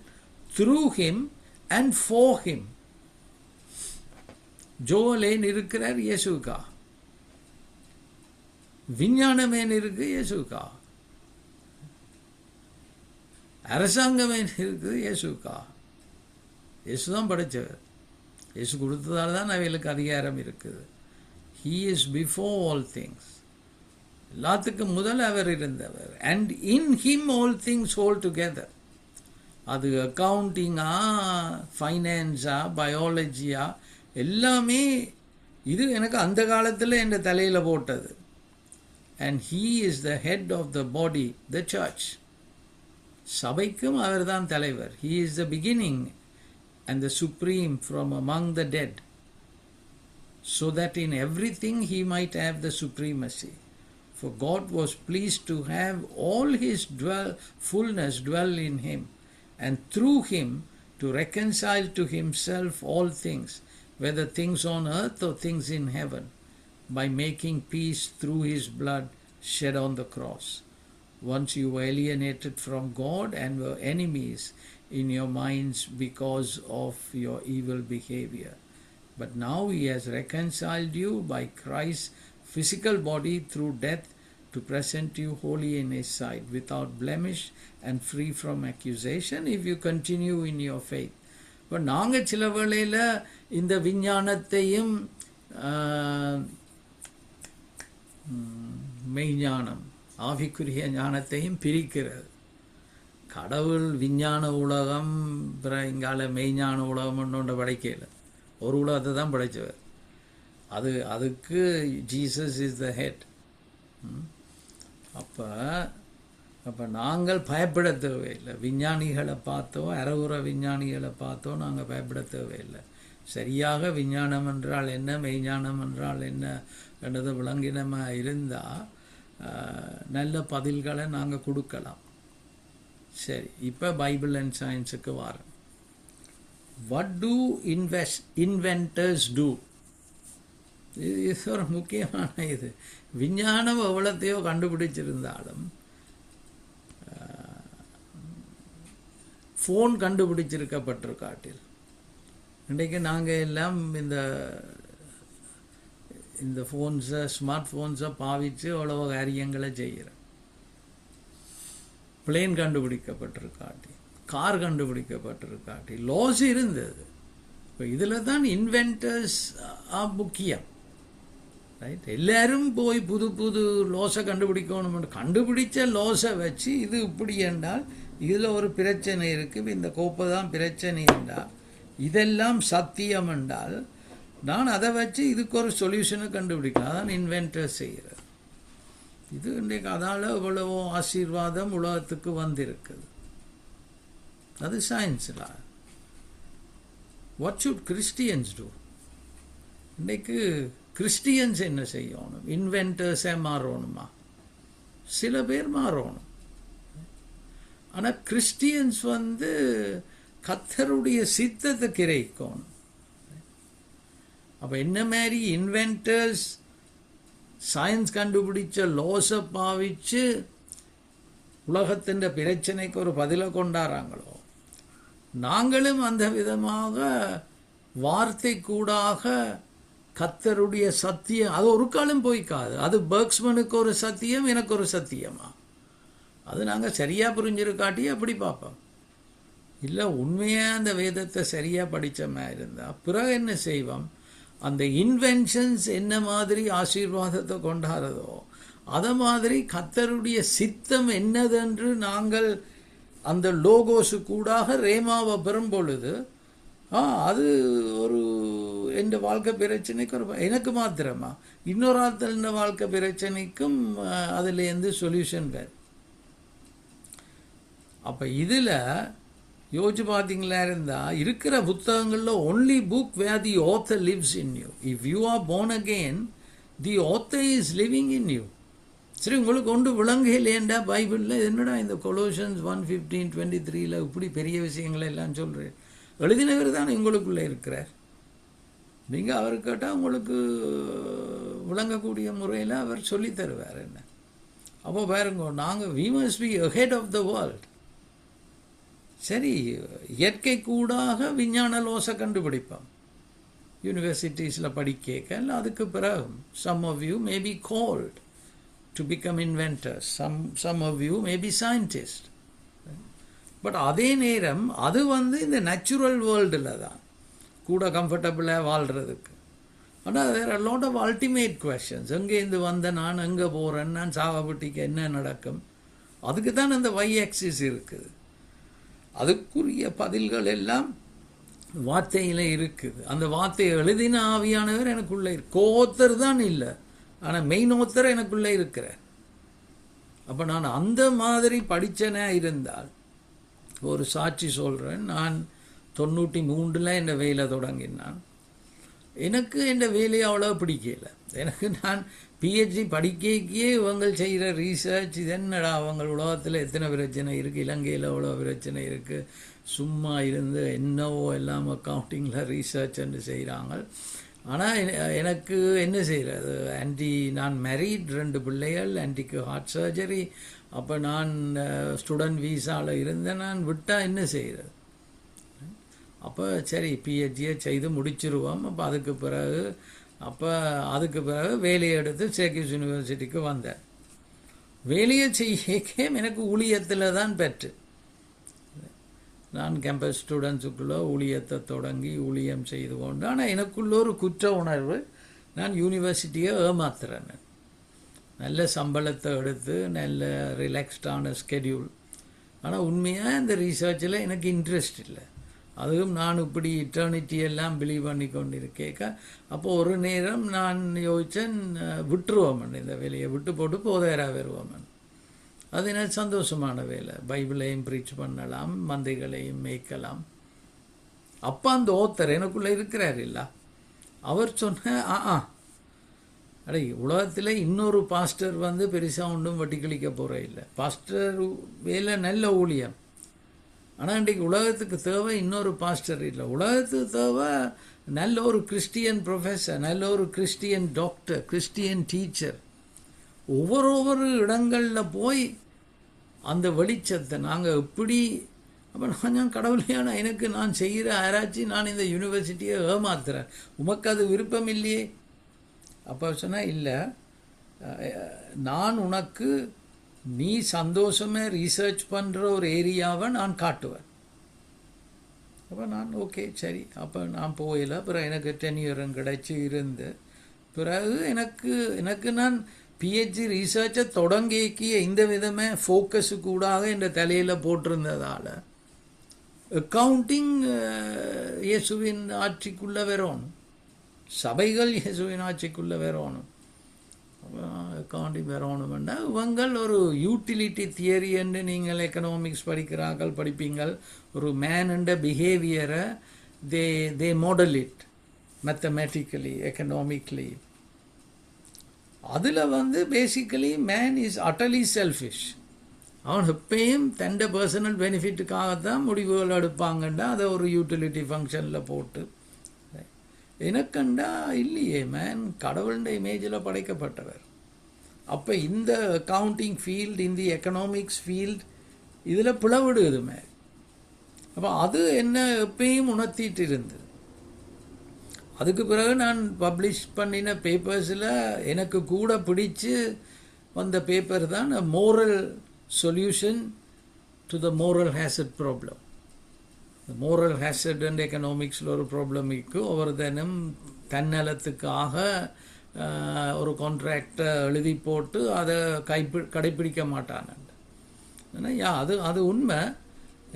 through him and for him. ஜோலேன் இருக்கிறார் இயேசுக்கா, விஞ்ஞானமேன் இருக்கு இயேசுக்கா, அரசாங்கமே இருக்குது இயேசுக்கா. இயேசு தான் படைச்சவர். இயேசு கொடுத்ததால தான் அவைகளுக்கு அதிகாரம் இருக்குது. He is before all things. எல்லாத்துக்கும் முதல் அவர் இருந்தவர். And in him all things whole together. அது அக்கவுண்டிங்கா, ஃபைனான்ஸா, பயாலஜியா, எல்லாமே இது எனக்கு அந்த காலத்தில் என் தலையில் போட்டது. And he is the head of the body, the church. சபைக்கும் அவர் தான் தலைவர். He is the beginning and the supreme from among the dead, so that in everything he might have the supremacy. For God was pleased to have all his fullness dwell in him, and through him to reconcile to himself all things, whether things on earth or things in heaven, by making peace through his blood shed on the cross. Once you were alienated from God and were enemies in your minds because of your evil behavior. But now he has reconciled you by Christ's physical body through death to present you holy in his sight, without blemish and free from accusation, if you continue in your faith. இப்போ நாங்கள் சில வேளையில் இந்த விஞ்ஞானத்தையும் மெய்ஞானம், ஆவிக்குரிய ஞானத்தையும் பிரிக்கிறது. கடவுள் விஞ்ஞான உலகம், அப்புறம் இங்கால மெய்ஞான உலகம் ஒன்று படைக்கல. ஒரு உலகத்தை தான் படைச்சவர். அதுக்கு ஜீசஸ் இஸ் த ஹெட். அப்போ நாங்கள் பயப்பட தேவையில்லை. விஞ்ஞானிகளை பார்த்தோ, அறகுற விஞ்ஞானிகளை பார்த்தோ நாங்கள் பயப்பட தேவையில்லை. சரியாக விஞ்ஞானம் என்றால் என்ன, மெய்ஞானம் என்றால் என்ன என்றது விளங்கினமாக இருந்தால் நல்ல பதில்களை நாங்கள் கொடுக்கலாம். சரி, இப்போ பைபிள் அண்ட் சயின்ஸுக்கு வரோம். what do inventors do? இது ஒரு முக்கியமான இது. விஞ்ஞானம் எவ்வளோத்தையோ கண்டுபிடிச்சிருந்தாலும் ஃபோன் கண்டுபிடிச்சிருக்கப்பட்டிருக்காட்டில் இன்றைக்கு நாங்கள் எல்லாம் இந்த ஃபோன்ஸை ஸ்மார்ட் ஃபோன்ஸை பாவித்து அவ்வளோ காரியங்களை செய்கிறோம். பிளேன் கண்டுபிடிக்கப்பட்டிருக்காட்டி, கார் கண்டுபிடிக்கப்பட்டிருக்காட்டி, லாஸ் இருந்தது. இப்போ இதில் தான் இன்வென்டர்ஸ் முக்கியம். ரைட், எல்லாரும் போய் புது புது லாஸை கண்டுபிடிக்கணும். கண்டுபிடிச்ச லாஸை வச்சு இது இப்படி என்றால் இதில் ஒரு பிரச்சனை இருக்குது, இந்த கோப்பை தான் பிரச்சனை என்றால், இதெல்லாம் சத்தியம் என்றால் நான் அதை வச்சு இதுக்கு ஒரு சொல்யூஷனை கண்டுபிடிக்கலாம். அதான் இன்வென்டர் செய்கிறது. இது இன்றைக்கு அதால் இவ்வளவோ ஆசீர்வாதம் உலகத்துக்கு வந்திருக்குது. அது சயின்ஸில். What should Christians do? இன்றைக்கு கிறிஸ்டியன்ஸ் என்ன செய்யணும்? இன்வென்டர்ஸே மாறணுமா? சில பேர் மாறணும். ஆனால் கிறிஸ்டியன்ஸ் கர்த்தருடைய சித்தத்தை கிரகிக்கணும். அப்போ என்ன மாதிரி இன்வென்டர்ஸ் சயின்ஸ் கண்டுபிடிச்ச லாஸை பாவிச்சு உலகத்தின் பிரச்சனைக்கு ஒரு பதிலை கொண்டாடுறாங்களோ, நாங்களும் அந்த விதமாக வார்த்தை கூடாக கர்த்தருடைய சத்தியம், அது ஒரு காலம் போய்க்காது. அது பர்க்ஸ்மனுக்கு ஒரு சத்தியம், எனக்கு ஒரு சத்தியமா? அது நாங்கள் சரியாக புரிஞ்சிருக்காட்டி அப்படி பார்ப்போம். இல்லை உண்மையாக அந்த வேதத்தை சரியாக படித்த மாதிரி இருந்தால் பிறகு என்ன செய்வோம்? அந்த இன்வென்ஷன்ஸ் என்ன மாதிரி ஆசீர்வாதத்தை கொண்டாடுறதோ அதை மாதிரி கர்த்தருடைய சித்தம் என்னதென்று நாங்கள் அந்த லோகோஸு கூடாக ரேமாவை பெறும் பொழுது அது ஒரு எந்த வாழ்க்கை பிரச்சனைக்கு ஒரு எனக்கு மாத்திரமா இன்னொரு ஆத்தல் வாழ்க்கை பிரச்சனைக்கும் அதுலேருந்து சொல்யூஷன் வேறு. அப்போ இதில் யோசிச்சு பார்த்தீங்களா இருந்தால் இருக்கிற புத்தகங்களில் only book where the author lives in you. If you are born again, the author is living in you. சரி, உங்களுக்கு ஒன்று விளங்க இல்லையண்டா பைபிளில் என்னடா இந்த கொலோஷன்ஸ் 1:15-23 இப்படி பெரிய விஷயங்களை எல்லாம் சொல்கிறேன். எழுதினவர் தான் உங்களுக்குள்ளே இருக்கிறார். நீங்கள் அவர் கேட்டால் உங்களுக்கு விளங்கக்கூடிய முறையில் அவர் சொல்லி தருவார். என்ன அப்போ பாருங்க, நாங்கள் we must be ahead of the world. சரி, இயற்கை கூடாக விஞ்ஞான லோஸை கண்டுபிடிப்போம் யூனிவர்சிட்டிஸில் படிக்க. அதுக்கு பிறகு some of you may be called to become inventors, some of you may be scientists. But அதே நேரம் அது இந்த நேச்சுரல் வேர்ல்டில் தான் கூட கம்ஃபர்டபுளாக வாழ்கிறதுக்கு. ஆனால் வேறு a lot of ultimate questions. எங்கேருந்து வந்த நான், எங்கே போகிறேன், நான் சாவப்பட்டிக்கு என்ன நடக்கும், அதுக்கு தான் அந்த y axis இருக்குது. அதுக்குரிய பதில்கள் எல்லாம் வார்த்தையில் இருக்குது. அந்த வார்த்தையை எழுதின ஆவியானவர் எனக்குள்ளே கோத்தர் தான் இல்லை, ஆனால் மெயின் ஓத்தர் எனக்குள்ளே இருக்கிறார். அப்போ நான் அந்த மாதிரி படித்தனே இருந்தால் ஒரு சாட்சி சொல்கிறேன். நான் 93 என் வேலை தொடங்கினான். எனக்கு என் வேலையை அவ்வளோ பிடிக்கல. எனக்கு நான் பிஹெச்டி படிக்கைக்கே இவங்க செய்கிற ரீசர்ச் இது என்னடா, அவங்க உலகத்தில் எத்தனை பிரச்சனை இருக்குது, இலங்கையில் எவ்வளோ பிரச்சனை இருக்குது, சும்மா இருந்து என்னவோ எல்லாம் அக்கௌண்டிங்கில் ரீசர்ச் என்று செய்கிறாங்க. ஆனால் எனக்கு என்ன செய்கிறது, நான் மேரீட், 2 பிள்ளைகள், ஆன்டிக்கு ஹார்ட் சர்ஜரி. அப்போ நான் ஸ்டூடெண்ட் வீசாவில் இருந்தேன். நான் விட்டால் என்ன செய்கிறது? அப்போ சரி பிஹெச்டியை செய்து முடிச்சிருவோம். அப்போ அதுக்கு பிறகு வேலையை எடுத்து சேக்கிஸ் யூனிவர்சிட்டிக்கு வந்தேன். வேலையை செய்ய எனக்கு ஊழியத்தில் தான் பெற்று. நான் கேம்பஸ் ஸ்டூடெண்ட்ஸுக்குள்ளே ஊழியத்தை தொடங்கி ஊழியம் செய்து கொண்டு, ஆனால் எனக்குள்ள ஒரு குற்ற உணர்வு, நான் யூனிவர்சிட்டியை ஏமாத்துறேன். நல்ல சம்பளத்தை எடுத்து நல்ல ரிலாக்ஸ்டான ஸ்கெடியூல், ஆனால் உண்மையாக இந்த ரீசர்ச்சில் எனக்கு இன்ட்ரெஸ்ட் இல்லை. அதுவும் நான் இப்படி இட்டர்னிட்டி எல்லாம் பிலீவ் பண்ணி கொண்டு இருக்கேக்க. அப்போது ஒரு நேரம் நான் யோசித்தேன், விட்டுருவோமன், இந்த வேலையை விட்டு போட்டு போதையராக வருவோமன். அது எனக்கு சந்தோஷமான வேலை. பைபிளையும் ப்ரீச் பண்ணலாம், மந்தைகளையும் மேய்க்கலாம். அப்போ அந்த ஓத்தர் எனக்குள்ளே இருக்கிறார் இல்ல, அவர் சொன்ன அடே உலகத்தில் இன்னொரு பாஸ்டர் பெருசாக ஒன்றும் வட்டி கழிக்க போகிற இல்லை. பாஸ்டர் வேலை நல்ல ஊழியம், ஆனால் இன்றைக்கு உலகத்துக்கு தேவை இன்னொரு பாஸ்டர் இல்லை, உலகத்துக்கு தேவை நல்ல ஒரு கிறிஸ்டியன் ப்ரொஃபஸர், நல்ல ஒரு கிறிஸ்டியன் டாக்டர், கிறிஸ்டியன் டீச்சர். ஒவ்வொரு இடங்களில் போய் அந்த வெளிச்சத்தை நாங்கள் எப்படி, அப்போ நான் கடவுளையான எனக்கு நான் செய்கிற ஆராய்ச்சி, நான் இந்த யூனிவர்சிட்டியை ஏமாத்துறேன், உமக்கு அது விருப்பம் இல்லையே. அப்போ சொன்னால் இல்லை, நான் உனக்கு நீ சந்தோஷமாக ரீசர்ச் பண்ணுற ஒரு ஏரியாவை நான் காட்டுவேன். அப்போ நான் ஓகே சரி, அப்போ நான் போயில பிறகு எனக்கு டென்யூரம் கிடச்சி இருந்து பிறகு எனக்கு நான் பிஹெச்டி ரீசர்ச்சை தொடங்கிய இந்த விதமே ஃபோக்கஸு கூடாக என்ற தலையில் போட்டிருந்ததால் அக்கவுண்டிங் இயேசுவின் ஆட்சிக்குள்ளே வரணும், சபைகள் இயேசுவின் ஆட்சிக்குள்ளே வரணும். அக்கவுண்டிங் வரணும்னா இவங்கள் ஒரு யூட்டிலிட்டி தியரி என்று நீங்கள் எக்கனாமிக்ஸ் படிக்கிறார்கள் படிப்பீங்கள், ஒரு மேனண்ட பிஹேவியரை தே மாடல் இட் மேத்தமேட்டிக்கலி எக்கனாமிக்லி. அதில் வந்து basically man is Attal selfish. அவன் எப்பயும் தண்ட பர்சனல் பெனிஃபிட்டுக்காகத்தான் முடிவுகள் எடுப்பாங்கண்டா அதை ஒரு யூட்டிலிட்டி ஃபங்க்ஷனில் போட்டு. எனக்கண்டா இல்லையே, மேன் கடவுளுடைய இமேஜில் படைக்கப்பட்டவர். அப்போ இந்த அக்கவுண்டிங் ஃபீல்டு, இந்த எக்கனாமிக்ஸ் ஃபீல்டு இதில் பிளவிடுது மேன். அப்போ அது என்ன எப்பயும் உணர்த்திட்டு இருந்தது. அதுக்கு பிறகு நான் பப்ளிஷ் பண்ணின பேப்பர்ஸில் எனக்கு கூட பிடிச்சு வந்த பேப்பர் தான் moral solution to the moral hazard problem. Moral hazard and எக்கனாமிக்ஸில் ஒரு ப்ராப்ளம் இருக்குது. ஒவ்வொரு தினம் தன்னலத்துக்காக ஒரு கான்ட்ராக்டை எழுதி போட்டு அதை கடைப்பிடிக்க மாட்டானுங்க. ஏன்னா அது உண்மை.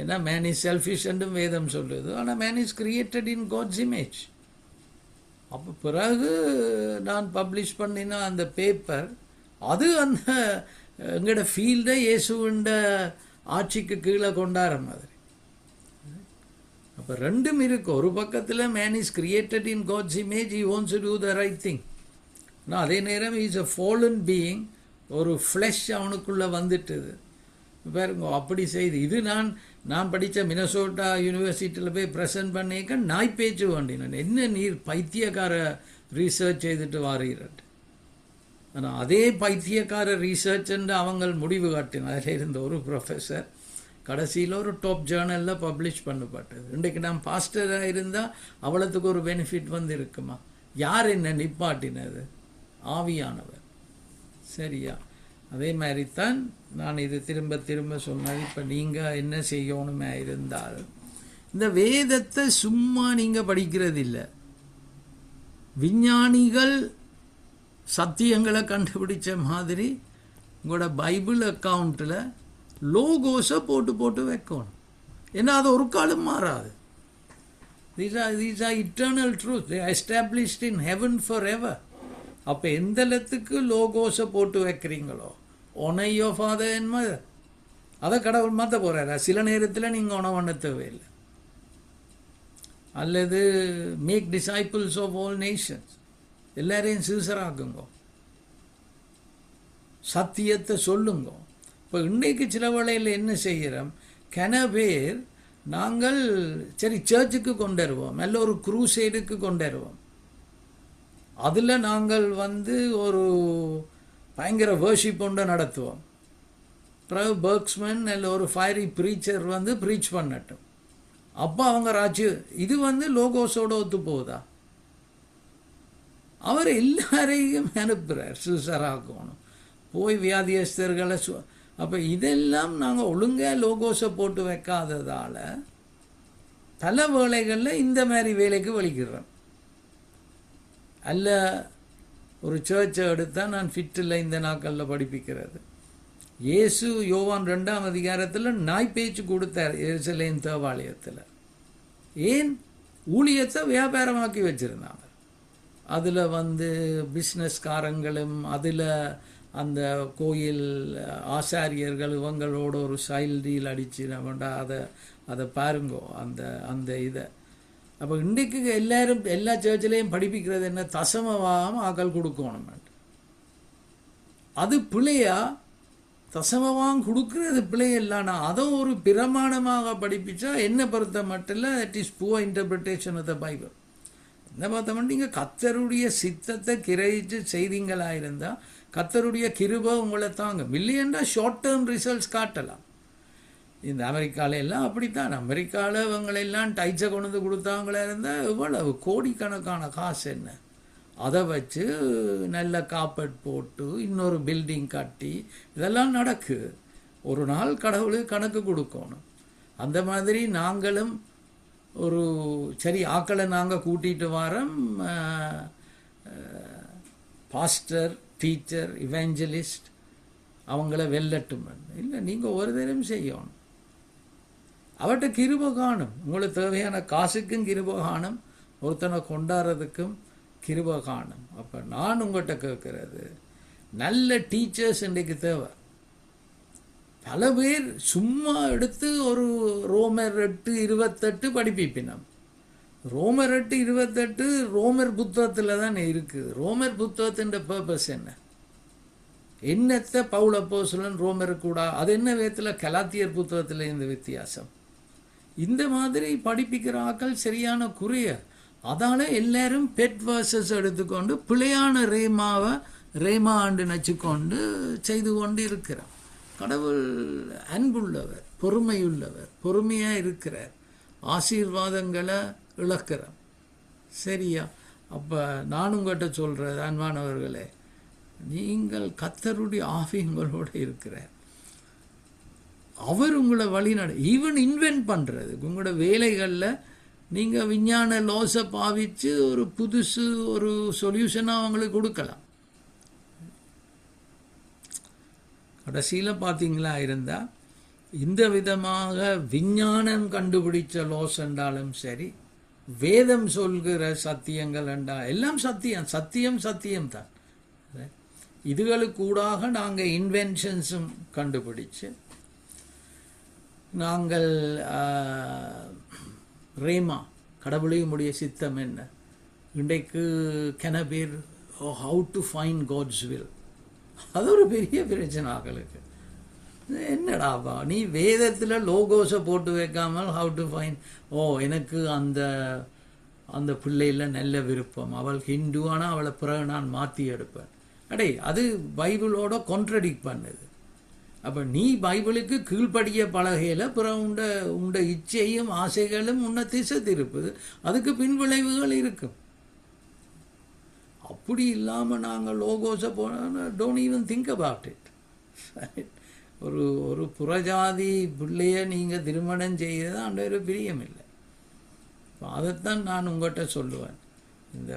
ஏன்னா மேன் இஸ் செல்ஃபிஷ் என்றும் வேதம் சொல்லுது. ஆனால் man is created in God's image. அப்போ பிறகு நான் பப்ளிஷ் பண்ணின அந்த பேப்பர் அது அந்த எங்களோட ஃபீல்டை இயேசுவிண்ட ஆட்சிக்கு கீழே கொண்டாடுற மாதிரி. அப்போ ரெண்டும் இருக்கு. ஒரு பக்கத்தில் man is created in God's image, he wants to do the right thing. ஆனால் அதே நேரம் இஸ் அ ஃபாலன் பீயிங், ஒரு ஃப்ளஷ் அவனுக்குள்ளே வந்துட்டுது. பாருங்க அப்படி செய்து இது நான் படித்த மினசோட்டா யூனிவர்சிட்டியில் போய் ப்ரெசன்ட் பண்ணிக்க நாய் பேச்சு வேண்டினேன். என்ன நீர் பைத்தியக்கார ரீசர்ச் செய்துட்டு வாரீர்கள். ஆனால் அதே பைத்தியக்கார ரீசர்ச் என்று அவங்க முடிவு காட்டின. அதில் இருந்த ஒரு ப்ரொஃபஸர் கடைசியில் ஒரு டாப் ஜேர்னலில் பப்ளிஷ் பண்ணப்பட்டது. இன்றைக்கு நான் பாஸ்டராக இருந்தால் அவ்வளோத்துக்கு ஒரு பெனிஃபிட் வந்து இருக்குமா? யார் என்ன நிப்பாட்டினது? ஆவியானவர். சரியா? அதே மாதிரி தான் நான் இது திரும்ப சொன்னது. இப்போ நீங்கள் என்ன செய்யணுமே இருந்தால் இந்த வேதத்தை சும்மா நீங்கள் படிக்கிறது இல்லை. விஞ்ஞானிகள் சத்தியங்களை கண்டுபிடிச்ச மாதிரி உங்களோட பைபிள் அக்கௌண்ட்டில் லோகோஸை போட்டு வைக்கணும். ஏன்னா அது ஒரு காலம் மாறாது. These are eternal truth. They are established in heaven forever. அப்போ எந்த இடத்துக்கு லோகோஸை போட்டு வைக்கிறீங்களோ, ஒனை யோ ஃபாதர் அண்ட் மதர், அதை கடவுள் மாற்ற போகிறாரா? சில நேரத்தில் நீங்கள் உணவு பண்ண தேவையில்லை. அல்லது make disciples of all nations, எல்லாரையும் சீசராக்குங்க, சத்தியத்தை சொல்லுங்க. இப்போ இன்றைக்கு சில வேளையில் என்ன செய்கிறோம், பேர் நாங்கள் சரி சர்ச்சுக்கு கொண்டு வருவோம், நல்ல ஒரு க்ரூசைடுக்கு கொண்டு வருவோம். அதில் நாங்கள் ஒரு பயங்கர வர்ஷிப் ஒன்றை நடத்துவோம். பிறகு பர்க்ஸ்மேன் இல்லை ஒரு ஃபயரி ப்ரீச்சர் ப்ரீச் பண்ணட்டும். அப்போ அவங்க ராஜ்யம் இது லோகோஸோட ஒத்து போகுதா? அவர் எல்லாரையும் அனுப்புகிறார் சூசராக்கணும், போய் வியாதியஸ்தர்களை. அப்போ இதெல்லாம் நாங்கள் ஒழுங்காக லோகோஸை போட்டு வைக்காததால் பல வேளைகளில் இந்த மாதிரி வேலைக்கு வலிக்கிறோம். அல்ல ஒரு சர்ச்சை எடுத்தால் நான் ஃபிட்டில் இந்த நாட்களில் படிப்பிக்கிறது. இயேசு யோவான் 2ஆம் அதிகாரத்தில் நாய் பேச்சு கொடுத்தார் எருசலேம் தேவாலயத்தில். ஏன்? ஊழியத்தை வியாபாரமாக்கி வச்சுருந்தாங்க. அதில் பிஸ்னஸ்காரங்களும் அதில் அந்த கோயில் ஆசாரியர்கள் இவங்களோட ஒரு சைல்ட் டீல் அடித்து நம்மண்டா அதை பாருங்கோ அந்த இதை. அப்போ இன்றைக்கு எல்லாரும் எல்லா சர்ச்சிலையும் படிப்பிக்கிறது என்ன? தசமவாகம் ஆக்கள் கொடுக்கணும். அது பிள்ளையா தசமவாங்க கொடுக்கறது பிள்ளை இல்லைனா அதை ஒரு பிரமாணமாக படிப்பிச்சா என்ன பொறுத்த மட்டும் இல்லை that is poor interpretation of the Bible. என்ன பார்த்தோம்னா நீங்கள் கர்த்தருடைய சித்தத்தை கிரகிச்சு செய்தீங்களா இருந்தால் கர்த்தருடைய கிருபை உங்களை தாங்க. மில்லியன்டா ஷார்ட் டேர்ம் ரிசல்ட்ஸ் காட்டலாம். இந்த அமெரிக்கால எல்லாம் அப்படித்தான். அமெரிக்காவில் இவங்களெல்லாம் டைட்ஸை கொண்டு வந்து கொடுத்தாங்களா இருந்தால் எவ்வளவு கோடிக்கணக்கான காசு என்ன, அதை வச்சு நல்ல காப்பட் போட்டு இன்னொரு பில்டிங் கட்டி இதெல்லாம் நடக்குது. ஒரு நாள் கடவுளுக்கு கணக்கு கொடுக்கணும். அந்த மாதிரி நாங்களும் ஒரு சரி ஆக்களை நாங்கள் கூட்டிகிட்டு வரோம், பாஸ்டர், டீச்சர், இவாஞ்சலிஸ்ட் அவங்கள வெல்லட்டும் இல்லை, நீங்கள் ஒரு தரம் செய்யணும். அவர்கிட்ட கிருபை காணும். உங்களுக்கு தேவையான காசுக்கும் கிருபை காணும், ஒருத்தனை கொண்டாடுறதுக்கும் கிருபை காணும். அப்போ நான் உங்கள்கிட்ட கேட்குறது, நல்ல டீச்சர்ஸ் இன்றைக்கு தேவை. பல பேர் சும்மா எடுத்து ஒரு ரோமர் 8:28 படிப்பிப்பினம். ரோமர் 8:28 ரோமர் புத்தகத்தில் தான் இருக்குது. ரோமர் புத்தகத்தின் பர்பஸ் என்ன? என்னத்தை பவுல் அப்போஸ்தலன் ரோமர் கூட அது என்ன விதத்தில் கலாத்தியர் புத்தகத்தில் இந்த வித்தியாசம்? இந்த மாதிரி படிப்பிக்கிற ஆக்கள் சரியான குறைய. அதால் எல்லாரும் பெட் வேர்சஸ் எடுத்துக்கொண்டு பிழையான ரேமா ஆண்டு நச்சுக்கொண்டு செய்து கொண்டு இருக்கிறார். கடவுள் அன்புள்ளவர், பொறுமையுள்ளவர், பொறுமையாக இருக்கிறார், ஆசீர்வாதங்களை இழக்கிறார். சரியா? அப்போ நான் உங்கள்கிட்ட சொல்கிறது, அன்பானவர்களே, நீங்கள் கர்த்தருடைய ஆவி உங்களோட இருக்கிறார். அவர் உங்களை வழிநட ஈவன் இன்வென்ட் பண்ணுறது உங்களோட வேலைகளில் நீங்கள் விஞ்ஞான லாஸை பாவித்து ஒரு புதுசு ஒரு சொல்யூஷனாக அவங்களுக்கு கொடுக்கலாம். கடைசியில் பார்த்தீங்களா இருந்தால் இந்த விதமாக விஞ்ஞானம் கண்டுபிடிச்ச லாஸ் என்றாலும் சரி, வேதம் சொல்கிற சத்தியங்கள் என்றால் எல்லாம் சத்தியம், சத்தியம் சத்தியம்தான். இதுகளுக்கூடாக நாங்கள் இன்வென்ஷன்ஸும் கண்டுபிடிச்சு நாங்கள் ரேமா கடவுளையும் உடைய சித்தம் என்ன இன்றைக்கு கெனபேர் how to find God's will, அது ஒரு பெரிய பிரச்சனை ஆக்களுக்கு. என்னடாப்பா நீ வேதத்தில் லோகோஸை போட்டு வைக்காமல் ஹவு டு ஃபைண்ட், எனக்கு அந்த பிள்ளையில் நல்ல விருப்பம், அவள் ஹிந்து ஆனால் அவளை பிறகு நான் மாற்றி எடுப்பேன். அடே அது பைபிளோட கான்ட்ரடிக்ட் பண்ணுது. அப்போ நீ பைபிளுக்கு கீழ்ப்படிய பழகையில் பிறகு உண்ட இச்சையும் ஆசைகளும் உன்னை திசை திருப்புது, அதுக்கு பின்விளைவுகள் இருக்கும். அப்படி இல்லாமல் நாங்கள் லோகோஸை போனால் don't even think about it. ஒரு புறஜாதி பிள்ளைய நீங்கள் திருமணம் செய்யறது அந்த ஒரு பிரியம் இல்லை. அதைத்தான் நான் உங்கள்கிட்ட சொல்லுவேன். இந்த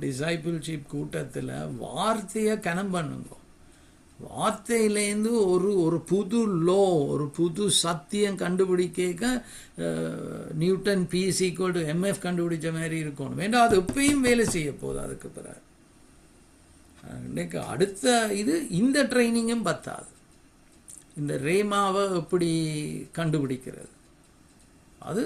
டிசைபிள்ஷிப் கூட்டத்தில் வார்த்தையை கனம் பண்ணுங்க. வார்த்தையிலேருந்து ஒரு புது லோ, ஒரு புது சத்தியம் கண்டுபிடிக்க நியூட்டன் P=mF கண்டுபிடிச்ச மாதிரி இருக்கணும் வேண்டாம். அது எப்பயும் வேலை செய்ய போகுது. அதுக்கு பிறகு இன்னைக்கு அடுத்த இந்த ட்ரைனிங்கும் பத்தாது. இந்த ரேமாவை எப்படி கண்டுபிடிக்கிறது, அது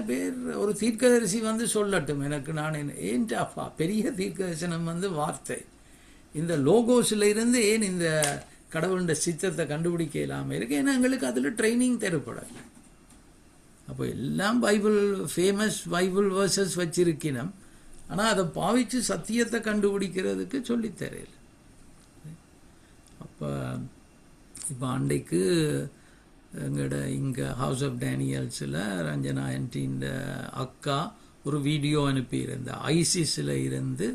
பேர் ஒரு தீர்க்கதரிசி வந்து சொல்லட்டும் எனக்கு. நான் ஏன்டாப்பா பெரிய தீர்க்கதரிசனம் வார்த்தை. இந்த லோகோஸில் இருந்து ஏன் இந்த கடவுளுடைய சித்தத்தை கண்டுபிடிக்க இல்லாமல் இருக்கு? ஏன்னா எங்களுக்கு அதில் ட்ரைனிங் தேவைப்படலை. அப்போ எல்லாம் ஃபேமஸ் பைபிள் வேர்சஸ் வச்சிருக்கணும், ஆனால் அதை பாவிச்சு சத்தியத்தை கண்டுபிடிக்கிறதுக்கு சொல்லித்தரையில். அப்போ இப்போ அன்றைக்கு எங்களோட இங்கே ஹவுஸ் ஆஃப் டேனியல்ஸில் ரஞ்சனா ஆன்டின் அக்கா ஒரு வீடியோ அனுப்பியிருந்தா. ஐசிஸில் இருந்து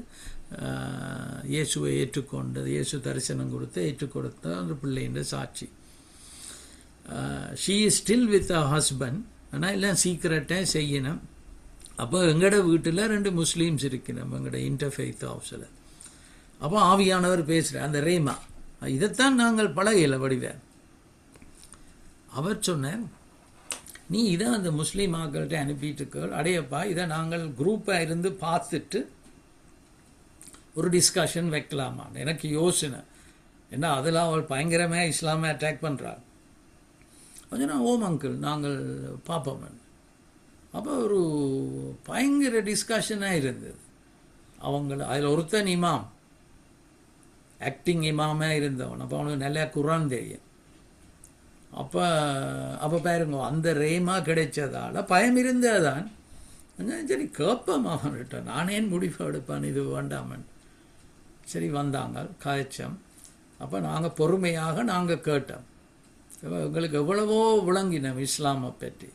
இயேசுவை ஏற்றுக்கொண்டது, இயேசு தரிசனம் கொடுத்து ஏற்றுக்கொடுத்த ஒரு பிள்ளைன்ற சாட்சி. She is still with a husband, ஆனால் எல்லாம் சீக்கிரட்டாக செய்யணும். அப்போ எங்களோட வீட்டில் 2 முஸ்லீம்ஸ் இருக்கணும் எங்களோட இன்டர்ஃபெய்த் ஹவுஸில். அப்போ ஆவியானவர் பேசுகிறார், அந்த ரேமா இதைத்தான் நாங்கள் பழகையில் வடிவேன். அவர் சொன்னார், நீ இதை அந்த முஸ்லீம் ஆக்கள்கிட்ட அனுப்பிட்டு அடையப்பா, இதை நாங்கள் குரூப்பாக இருந்து பார்த்துட்டு ஒரு டிஸ்கஷன் வைக்கலாமா. எனக்கு யோசனை ஏன்னா அதில் அவள் பயங்கரமாக இஸ்லாமை அட்டாக் பண்ணுறாள். கொஞ்சம் ஓம் அங்கிள் நாங்கள் பார்ப்போம். அப்போ ஒரு பயங்கர டிஸ்கஷனாக இருந்தது. அதில் ஒருத்தன் இமாம், ஆக்டிங் இமாமாக இருந்தவன். அப்போ அவனுக்கு நல்லா குரான் தெரியும். அப்போ பாருங்க, அந்த ரேமா கிடைச்சதால பயம் இருந்ததான். சரி கேட்போம் அவன்கிட்ட, நானே முடிவு எடுப்பேன் இது வேண்டாமன். சரி வந்தாங்க காய்ச்சம். அப்போ நாங்கள் பொறுமையாக நாங்கள் கேட்டோம். எங்களுக்கு எவ்வளவோ விளங்கினோம் இஸ்லாமை பற்றி.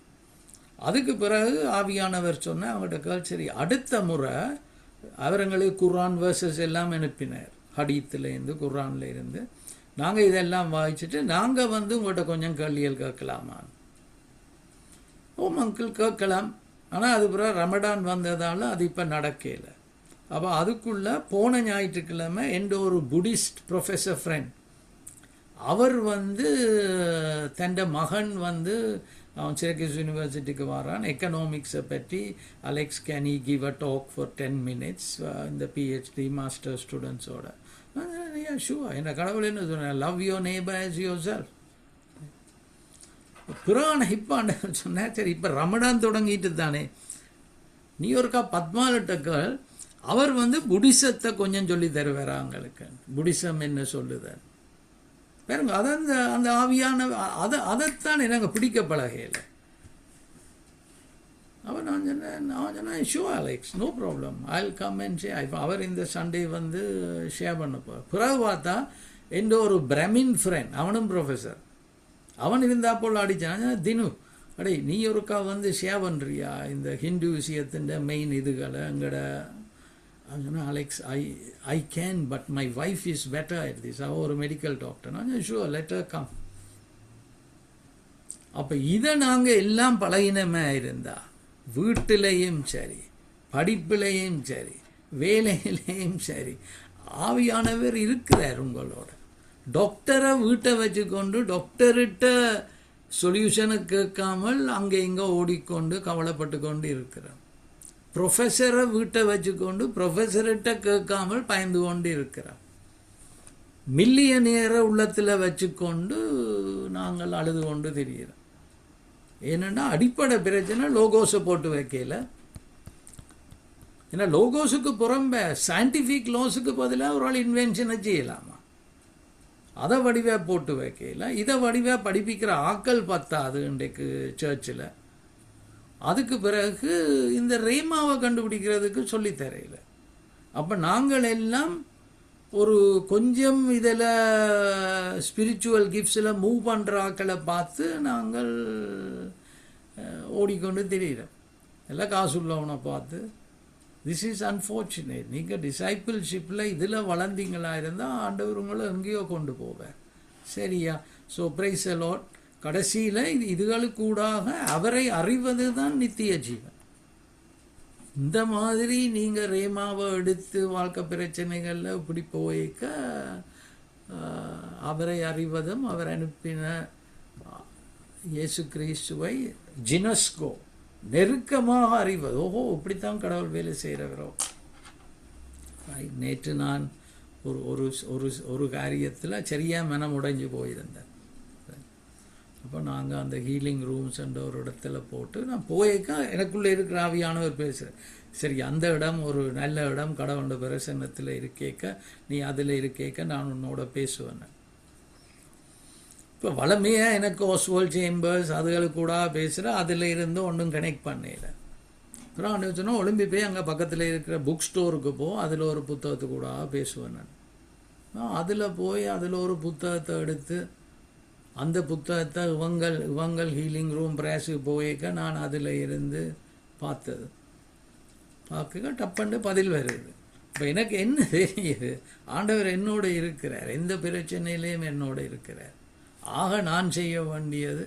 அதுக்கு பிறகு ஆவியானவர் சொன்ன அவங்கள்ட்ட கேள். சரி அடுத்த முறை அவர் எங்களுக்கு குர்ஆன் வேர்சஸ் எல்லாம் அனுப்பினார். ஹதீஸ்லேருந்து குர்ஆன்ல இருந்து. நாங்கள் இதெல்லாம் வாய்ச்சிட்டு நாங்கள் உங்கள்கிட்ட கொஞ்சம் கேள்விகள் கேட்கலாமா? ஓ அங்கிள் கேட்கலாம். ஆனால் அது பிறகு ரமடான் வந்ததால் அது இப்போ நடக்கல. அப்போ அதுக்குள்ளே போன ஞாயிற்றுக்கிழமை எந்த ஒரு புத்திஸ்ட் ப்ரொஃபஸர் ஃப்ரெண்ட் அவர் தன் மகன் அவன் சிரக்யூஸ் யூனிவர்சிட்டிக்கு வரான். எக்கனாமிக்ஸை பற்றி Alex can I give a talk for 10 minutes இந்த பிஹெச்டி மாஸ்டர் ஸ்டூடெண்ட்ஸோட. ஷூவா, என்ன கடவுள் என்ன சொன்ன, love your neighbour as yourself. புராண ஹிப்பாண்ட சொன்னேன். சரி இப்போ ரமடான் தொடங்கிட்டு தானே, நியூயார்க்கா பத்மாலட்டக்கள் அவர் புடிசத்தை கொஞ்சம் சொல்லி தருவார் அவங்களுக்கு. புடிசம் என்ன சொல்லுதல் பாருங்க. அதை அந்த ஆவியான அதைத்தான் எனக்கு பிடிக்க பழகையில். அவர் நான் சொன்னேன் sure Alex, no problem, I will come and share. இப்போ அவர் இந்த சண்டே ஷேர் பண்ண போகிறார். பிறகு பார்த்தா எந்த ஒரு பிரமின் ஃப்ரெண்ட், அவனும் ப்ரொஃபஸர், அவன் இருந்தா போல் அடித்தான். தினு அடே நீ ஒருக்கா ஷேர் பண்ணுறியா இந்த ஹிந்து விஷயத்தின் மெயின் இதுகளை எங்கட. Alex I can, but my wife is better at this. அவள் ஒரு மெடிக்கல் டாக்டர். நான் ஷுவர் லெட் ஹர் கம். அப்போ இதை நாங்கள் எல்லாம் பழகினமே இருந்தா வீட்டிலையும் சரி, படிப்பிலையும் சரி, வேலையிலையும் சரி, ஆவியானவர் இருக்கிறார் உங்களோட. டாக்டரை வீட்டை வச்சுக்கொண்டு டாக்டர்கிட்ட சொல்யூஷனை கேட்காமல் அங்கே இங்கே ஓடிக்கொண்டு கவலைப்பட்டு கொண்டு இருக்கிறார். ப்ரொஃபஸரை வீட்டை வச்சுக்கொண்டு ப்ரொஃபஸர்கிட்ட கேட்காமல் பயந்து கொண்டு இருக்கிறார். மில்லியனேரை உள்ளத்தில் வச்சுக்கொண்டு நாங்கள் அழுது கொண்டு தெரிகிறோம். ஏன்னா அடிப்படை பிரச்சனை லோகோஸை போட்டு வைக்கல. ஏன்னா லோகோஸுக்கு புறம்ப சயின்டிஃபிக் லாஸுக்கு பதிலாக ஒரு ஆள் இன்வென்ஷனை செய்யலாமா? அதை வடிவாக போட்டு வைக்கல. இதை வடிவாக படிப்பிக்கிற ஆக்கள் பத்தாது இன்றைக்கு சர்ச்சில். அதுக்கு பிறகு இந்த ரேமாவை கண்டுபிடிக்கிறதுக்கு சொல்லித்தரையில். அப்போ நாங்கள் எல்லாம் ஒரு கொஞ்சம் இதில் ஸ்பிரிச்சுவல் கிஃப்ட்ஸில் மூவ் பண்ணுற ஆக்களை பார்த்து நாங்கள் ஓடிக்கொண்டு தெரிகிறோம். எல்லாம் காசு உள்ளவனை பார்த்து. This is unfortunate. நீங்கள் டிசைபிள்ஷிப்பில் இதில் வளர்ந்தீங்களா இருந்தால் ஆண்டவர் உங்களை எங்கேயோ கொண்டு போவேன். சரியா? So price the Lord. கடைசியில் இதுகளுக்கூடாக அவரை அறிவது தான் நித்திய ஜீவன். இந்த மாதிரி நீங்கள் ரேமாவை எடுத்து வாழ்க்கை பிரச்சனைகளில் இப்படி போய்க்க அவரை அறிவதும் அவர் அனுப்பின இயேசு கிறிஸ்துவை ஜினஸ்கோ நெருக்கமாக அறிவது. ஓஹோ, இப்படித்தான் கடவுள் வேலை செய்கிறவரோ. நேற்று நான் ஒரு ஒரு ஒரு காரியத்தில் சரியாக மனம் உடைஞ்சு போயிருந்தேன். அப்போ நாங்கள் அந்த ஹீலிங் ரூம்ஸ் என்ற ஒரு இடத்துல போட்டு நான் போயிருக்க எனக்குள்ளே இருக்கிற ஆவியானவர் பேசுகிறேன். சரி, அந்த இடம் ஒரு நல்ல இடம், கடவுளோட பிரசன்னத்தில் இருக்கேக்க, நீ அதில் இருக்கேக்க நான் உன்னோட பேசுவேன். இப்போ வளமையாக எனக்கு ஓஸ்வால்ட் சேம்பர்ஸ் அதுகளுக்கு கூட பேசுகிறேன். அதில் இருந்து ஒன்றும் கனெக்ட் பண்ணல. அப்புறம் ஒன்று சொன்னால் ஒலிம்பி போய் அங்கே பக்கத்தில் இருக்கிற புக் ஸ்டோருக்கு அதில் ஒரு புத்தகத்து கூட பேசுவேன். நான் அதில் போய் அதில் ஒரு புத்தகத்தை எடுத்து அந்த புத்தகத்தை இவங்கள் ஹீலிங் ரூம் பிரேஸுக்கு போய்க்க நான் அதில் இருந்து பார்த்தது பார்க்க டப்பண்டு பதில் வருது. இப்போ எனக்கு என்ன தெரியுது, ஆண்டவர் என்னோடு இருக்கிறார், எந்த பிரச்சனையிலையும் என்னோடு இருக்கிறார். ஆக நான் செய்ய வேண்டியது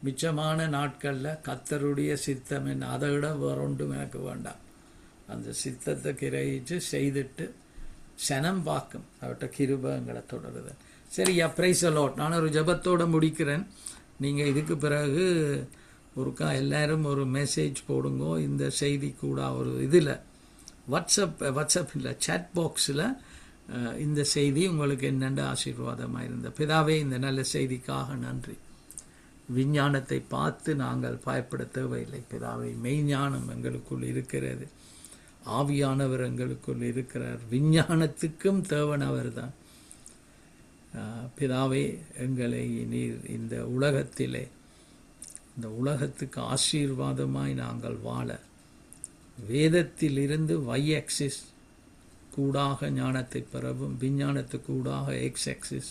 மிச்சமான நாட்களில் கர்த்தருடைய சித்தம் என்ன, அதை விட வேறொன்றும் எனக்கு வேண்டாம். அந்த சித்தத்தை கிரகிச்சு செய்துட்டு சனம் பார்க்கும் அவர்கிட்ட கிருபங்களை தொடருது. சரியா? Price the Lord. நான் ஒரு ஜெபத்தோடு முடிக்கிறேன். நீங்கள் இதுக்கு பிறகு ஒருக்கா எல்லாரும் ஒரு மெசேஜ் போடுங்க. இந்த செய்தி கூட ஒரு இதில் வாட்ஸ்அப் இல்லை, சேட் பாக்ஸில் இந்த செய்தி உங்களுக்கு என்னென்ன ஆசீர்வாதமாக இருந்த. பிதாவே, இந்த நல்ல செய்திக்காக நன்றி. விஞ்ஞானத்தை பார்த்து நாங்கள் பயப்பட தேவையில்லை பிதாவே. மெய்ஞானம் எங்களுக்குள் இருக்கிறது, ஆவியானவர் எங்களுக்குள் இருக்கிறார். விஞ்ஞானத்துக்கும் தேவன் அவர் தான். பிதாவே, எங்களை நீர் இந்த உலகத்திலே, இந்த உலகத்துக்கு ஆசீர்வாதமாய் நாங்கள் வாழ வேதத்திலிருந்து y-axis கூடாக ஞானத்தை பெறவும், விஞ்ஞானத்துக்கு கூடாக x-axis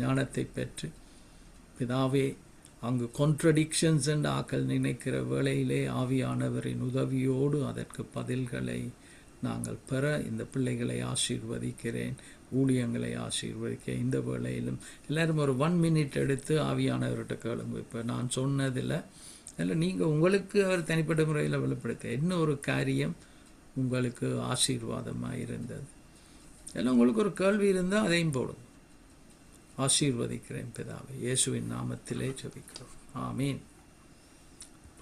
ஞானத்தை பெற்று, பிதாவே, அங்கு கான்ட்ரடிக்ஷன்ஸ் என்று ஆக்கள் நினைக்கிற வேளையிலே ஆவியானவரின் உதவியோடு அதற்கு பதில்களை நாங்கள் பெற இந்த பிள்ளைகளை ஆசீர்வதிக்கிறேன், ஊழியங்களை ஆசீர்வதிக்க. இந்த வேளையிலும் எல்லாரும் ஒரு 1 minute எடுத்து ஆவியானவர்கிட்ட கேளுங்க. இப்போ நான் சொன்னதில் இல்லை, நீங்கள் உங்களுக்கு அவர் தனிப்பட்ட முறையில் வெளிப்படுத்த என்ன ஒரு காரியம் உங்களுக்கு ஆசீர்வாதமாக இருந்தது, இல்லை உங்களுக்கு ஒரு கேள்வி இருந்தால் அதையும் போடுங்க. ஆசீர்வதிக்கிறேன் பிதாவை, இயேசுவின் நாமத்திலே ஜெபிக்கிறோம், ஆமீன்.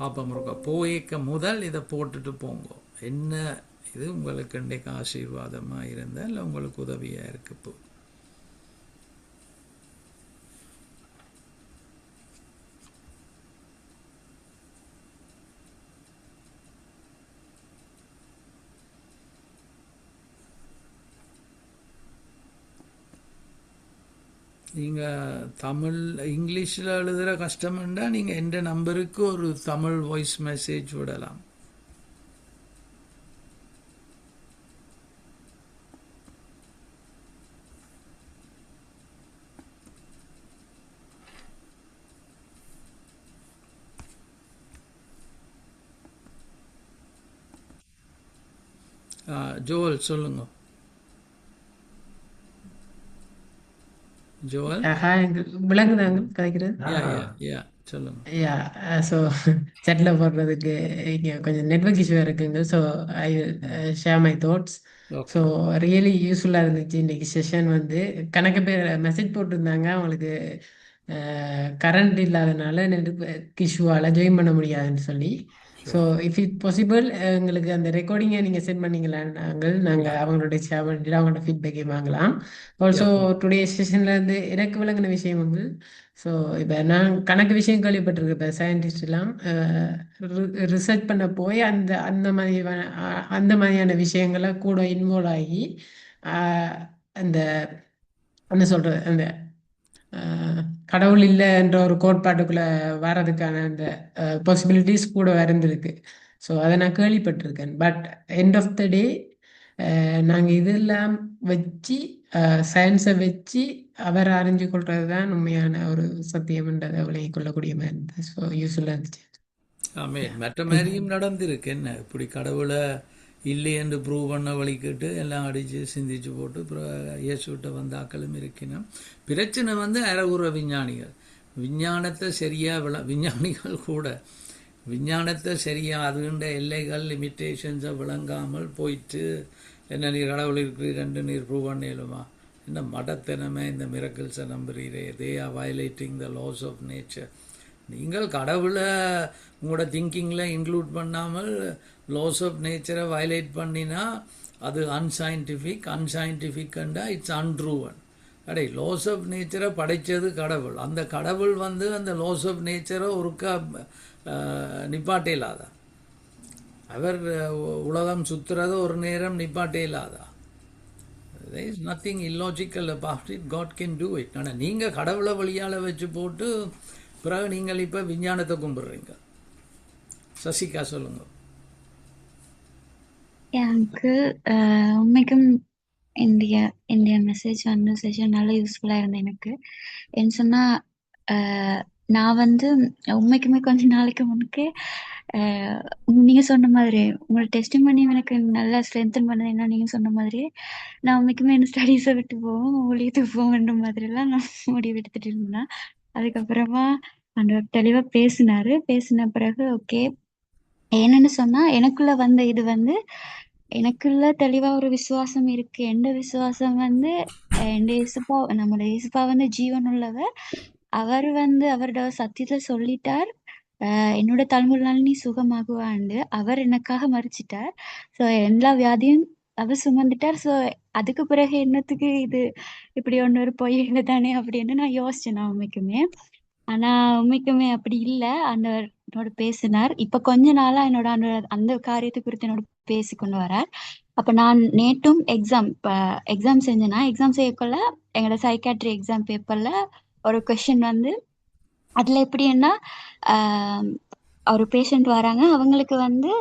பாப்பா முருகா, போய்க்க முதல் இதை போட்டுட்டு போங்க. என்ன இது உங்களுக்கு இன்றைக்கு ஆசீர்வாதமாக இருந்தால் இல்லை உங்களுக்கு உதவியாக இருக்கு போ. நீங்கள் தமிழ் இங்கிலீஷில் எழுதுகிற கஷ்டம்ண்டா நீங்கள் எந்த நம்பருக்கு ஒரு தமிழ் வாய்ஸ் மெசேஜ் விடலாம். ஜோவல் சொல்லுங்க. ஜோவல், விளங்குதாங்க கதைக்கிறது. சொல்லுங்க. ஸோ செட்டில் போடுறதுக்கு இங்கே கொஞ்சம் நெட்வொர்க் இஷ்யூ இருக்குங்க. So I share my thoughts. So really யூஸ்ஃபுல்லாக இருந்துச்சு இன்னைக்கு செஷன். வந்து கணக்கு பேர் மெசேஜ் போட்டிருந்தாங்க, அவங்களுக்கு கரண்ட் இல்லாதனால நெட்வொர்க் இஷ்யூவால் ஜாயின் பண்ண முடியாதுன்னு சொல்லி. ஸோ இஃப் இட் பாசிபிள் எங்களுக்கு அந்த ரெக்கார்டிங்கை நீங்கள் சென்ட் பண்ணீங்களா, நாங்கள் அவங்களுடைய ஷேர் பண்ணிட்டு அவங்களோட ஃபீட்பேக்கை வாங்கலாம். ஆல்சோ டுடே செஷனில் இருந்து எனக்கு விளங்கின விஷயம் வந்து, ஸோ இப்போ நான் கணக்கு விஷயம் கேள்விப்பட்டிருக்கேன். இப்போ சயின்டிஸ்ட் எல்லாம் ரிசர்ச் பண்ண போய் அந்த மாதிரியான விஷயங்களை கூட இன்வால்வ் ஆகி அந்த என்ன சொல்கிறது, அந்த கடவுள் இல்லை என்ற ஒரு கோட்பாட்டுக்குள்ளே வர்றதுக்கான அந்த பாசிபிலிட்டிஸ் கூட இருந்திருக்கு. ஸோ அதை நான் கேள்விப்பட்டிருக்கேன். பட் எண்ட் ஆஃப் த டே நாங்கள் இதெல்லாம் வச்சு சயின்ஸை வச்சு அவரை அறிஞ்சு கொள்வது தான் உண்மையான ஒரு சத்தியம்ன்றதை விலகி கொள்ளக்கூடிய மாதிரி இருந்தது. ஸோ யூஸ்ஃபுல்லாக இருந்துச்சு. மற்ற மாதிரியும் நடந்திருக்கு. என்ன இப்படி கடவுளை இல்லை என்று ப்ரூவ் பண்ண வழிக்கிட்டு எல்லாம் அடித்து சிந்திச்சு போட்டு இயேசுகிட்ட வந்த ஆக்களும் இருக்கணும். பிரச்சனை வந்து அறகுற விஞ்ஞானிகள் விஞ்ஞானத்தை சரியாக விஞ்ஞானிகள் கூட விஞ்ஞானத்தை சரியாக அதுகின்ற எல்லைகள் லிமிட்டேஷன்ஸை விளங்காமல் போயிட்டு என்ன நீர் கடவுள் இருக்கிற 2 நீர் ப்ரூவ் பண்ணிடுமா, என்ன மடத்தனமே இந்த மிரக்கிள்ஸை நம்புறீரே, they are violating the laws of nature. நீங்கள் கடவுளை உங்களோட திங்கிங்கில் இன்க்ளூட் பண்ணாமல் லாஸ் ஆஃப் நேச்சரை வயலேட் பண்ணினா அது அன்சைன்டிஃபிக்கண்டா இட்ஸ் அன்ட்ரூவன். கடை லாஸ் ஆஃப் நேச்சரை படைத்தது கடவுள். அந்த கடவுள் வந்து அந்த லாஸ் ஆஃப் நேச்சரை ஒருக்கா நிப்பாட்டே இல்லாதா, அவர் உலகம் சுற்றுறத ஒரு நேரம் நிப்பாட்டே இல்லாதா. there is nothing illogical about it. God can do it. ஆனால் நீங்கள் கடவுளை வழியால் வச்சு போட்டு பிறகு நீங்கள் இப்போ விஞ்ஞானத்தை கும்பிடுறீங்க. சசிகா சொல்லுங்க. எனக்கு உண்மைக்கும் இந்திய மெசேஜ் வந்து செஷன் நல்லா யூஸ்ஃபுல்லாக இருந்தது. எனக்கு என்ன சொன்னால், நான் வந்து உண்மைக்குமே கொஞ்ச நாளைக்கு முன்னுக்கு நீங்கள் சொன்ன மாதிரி உங்களோட டெஸ்டிமனி எனக்கு நல்லா ஸ்ட்ரென்தன் பண்ணது. என்ன நீங்கள் சொன்ன மாதிரி நான் உண்மைக்குமே என்ன ஸ்டடீஸை விட்டு போவோம், ஊழியத்துக்கு போவோன்ற மாதிரிலாம் நான் முடிவு எடுத்துகிட்டு இருந்தேன். அதுக்கப்புறமா அந்த தெளிவாக பேசின பிறகு ஓகே என்னன்னு சொன்னால், எனக்குள்ள வந்த இது வந்து எனக்குள்ள தெளிவா ஒரு விசுவாசம் இருக்கு. எந்த விசுவாசம் வந்து நம்மளோட இயேசுப்பா வந்து ஜீவன் உள்ளவர். அவர் வந்து அவரோட சத்தியத்தை சொல்லிட்டார். என்னோட தலைமுறைனால நீ சுகமாகுவாண்டு அவர் எனக்காக மறிச்சிட்டார். ஸோ எல்லா வியாதியும் அவர் சுமந்துட்டார். ஸோ அதுக்கு பிறகு என்னத்துக்கு இது இப்படி ஒன்று ஒரு பொய்யில தானே அப்படின்னு நான் யோசிச்சேன் நான் உண்மைக்குமே. ஆனா உண்மைக்குமே அப்படி இல்லை. என்னோட பேசினார். இப்ப கொஞ்ச நாளா என்னோட அந்த காரியத்தை குறித்து என்னோட பேசி கொண்டு வரார். அப்ப நான் நேற்றும் எக்ஸாம் செஞ்சேன்னா எக்ஸாம் செய்யக்குள்ள எங்களோட சைக்காட்ரி எக்ஸாம் பேப்பர்ல ஒரு கொஸ்டின் வந்து அதுல எப்படின்னா ஒரு பேஷண்ட் வராங்க, அவங்களுக்கு வந்து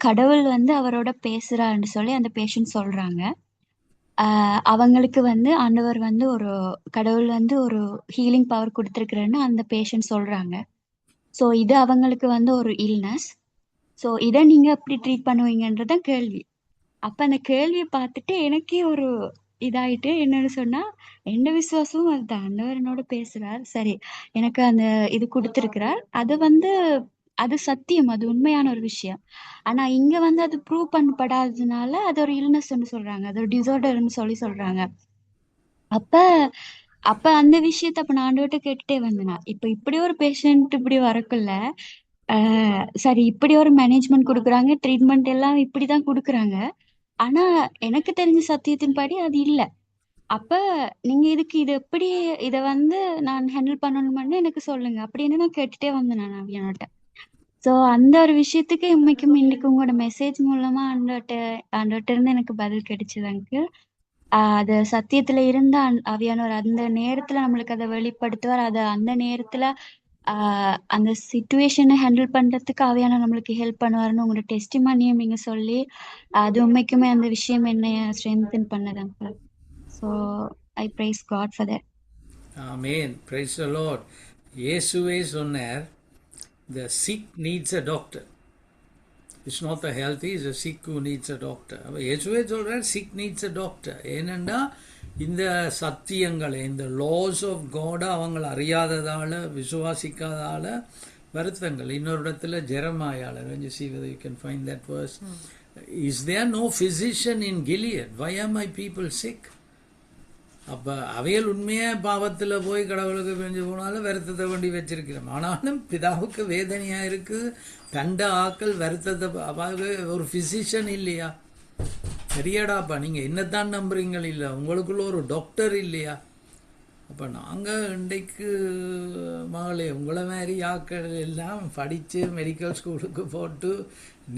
கடவுள் வந்து அவரோட பேசுறான்னு சொல்லி அந்த பேஷண்ட் சொல்றாங்க. அவங்களுக்கு வந்து ஆண்டவர் வந்து கடவுள் வந்து ஒரு ஹீலிங் பவர் கொடுத்துருக்குறேன்னு அந்த பேஷண்ட் சொல்றாங்க. ஸோ இது அவங்களுக்கு வந்து ஒரு இல்னஸ். ஸோ இதை நீங்க எப்படி ட்ரீட் பண்ணுவீங்கன்றதான் கேள்வி. அப்ப அந்த கேள்வியை பார்த்துட்டு எனக்கே ஒரு இதாயிட்டு என்னன்னு சொன்னா, எந்த விசுவாசமும் அதுதான், ஆண்டவர் என்னோட பேசுறார், சரி எனக்கு அந்த இது கொடுத்திருக்கிறார், அது வந்து அது சத்தியம், அது உண்மையான ஒரு விஷயம். ஆனா இங்க வந்து அது ப்ரூவ் பண்ணப்படாததுனால அது ஒரு இல்னஸ்ன்னு சொல்றாங்க, அது ஒரு டிசார்டர்னு சொல்றாங்க. அப்ப அப்ப அந்த விஷயத்த அப்ப நான் ஆண்டவர்கிட்ட கேட்டுட்டே வந்தேன். இப்ப இப்படி ஒரு பேஷண்ட் இப்படி வரக்குள்ள சரி இப்படி ஒரு மேனேஜ்மெண்ட் கொடுக்குறாங்க, ட்ரீட்மெண்ட் எல்லாம் இப்படிதான் கொடுக்குறாங்க. ஆனா எனக்கு தெரிஞ்ச சத்தியத்தின்படி அது இல்ல. அப்ப நீங்க இதுக்கு இது எப்படி இத வந்து நான் ஹேண்டில் பண்ணணும்னு எனக்கு சொல்லுங்க அப்படின்னு நான் கேட்டுட்டே வந்தேன் நான் அவியனோட்ட. சோ அந்த ஒரு விஷயத்துக்கு இன்னைக்கும் இன்னைக்கு உங்களோட மெசேஜ் மூலமா ஆண்டவர்ட்ட இருந்து எனக்கு பதில் கிடைச்சது அங்கிள். அது சத்தியத்துல இருந்த அவியானவர் அந்த நேரத்துல நம்மளுக்கு அதை வெளிப்படுத்துவார். அது அந்த நேரத்துல அந்த சிச்சுவேஷனை ஹேண்டில் பண்றதுக்கு அவியான நம்மளுக்கு ஹெல்ப் பண்ணுவாருன்னு உங்களோட டெஸ்டிமானியம் நீங்க சொல்லி அது உண்மைக்குமே அந்த விஷயம் என்னைய ஸ்ட்ரென்தன் பண்ணது uncle. So I praise God for that. Amen. Praise the Lord. இயேசுவே சொன்னார், the sick needs a doctor. It's not the healthy, it's a sick who needs a doctor. அப்போ இயேசுவே சொல்றார், sick needs a doctor. ஏனென்றா இந்த சத்தியங்களை, இந்த laws of God அவங்களை அறியாததால, விசுவாசிக்காதால வருத்தங்கள். இன்னொரு இடத்துல ஜெரமாயால, when you see whether you can find that verse, is there no physician in Gilead? Why are my people sick? அப்போ அவைகள் உண்மையாக பாவத்தில் போய் கடவுளுக்கு பெஞ்சு போனாலும் வருத்தத்தை வேண்டி வச்சிருக்கிறோம். ஆனாலும் பிதாவுக்கு வேதனையாக இருக்குது, கண்ட ஆக்கள் வருத்தத்தை. ஒரு ஃபிசிஷியன் இல்லையா? சரியாடாப்பா, நீங்கள் என்னத்தான் நம்புறீங்க? இல்லை, உங்களுக்குள்ள ஒரு டாக்டர் இல்லையா? அப்போ நாங்கள் இன்றைக்கு மகளே உங்களை மாதிரி ஆக்கள் எல்லாம் படித்து மெடிக்கல் ஸ்கூலுக்கு போட்டு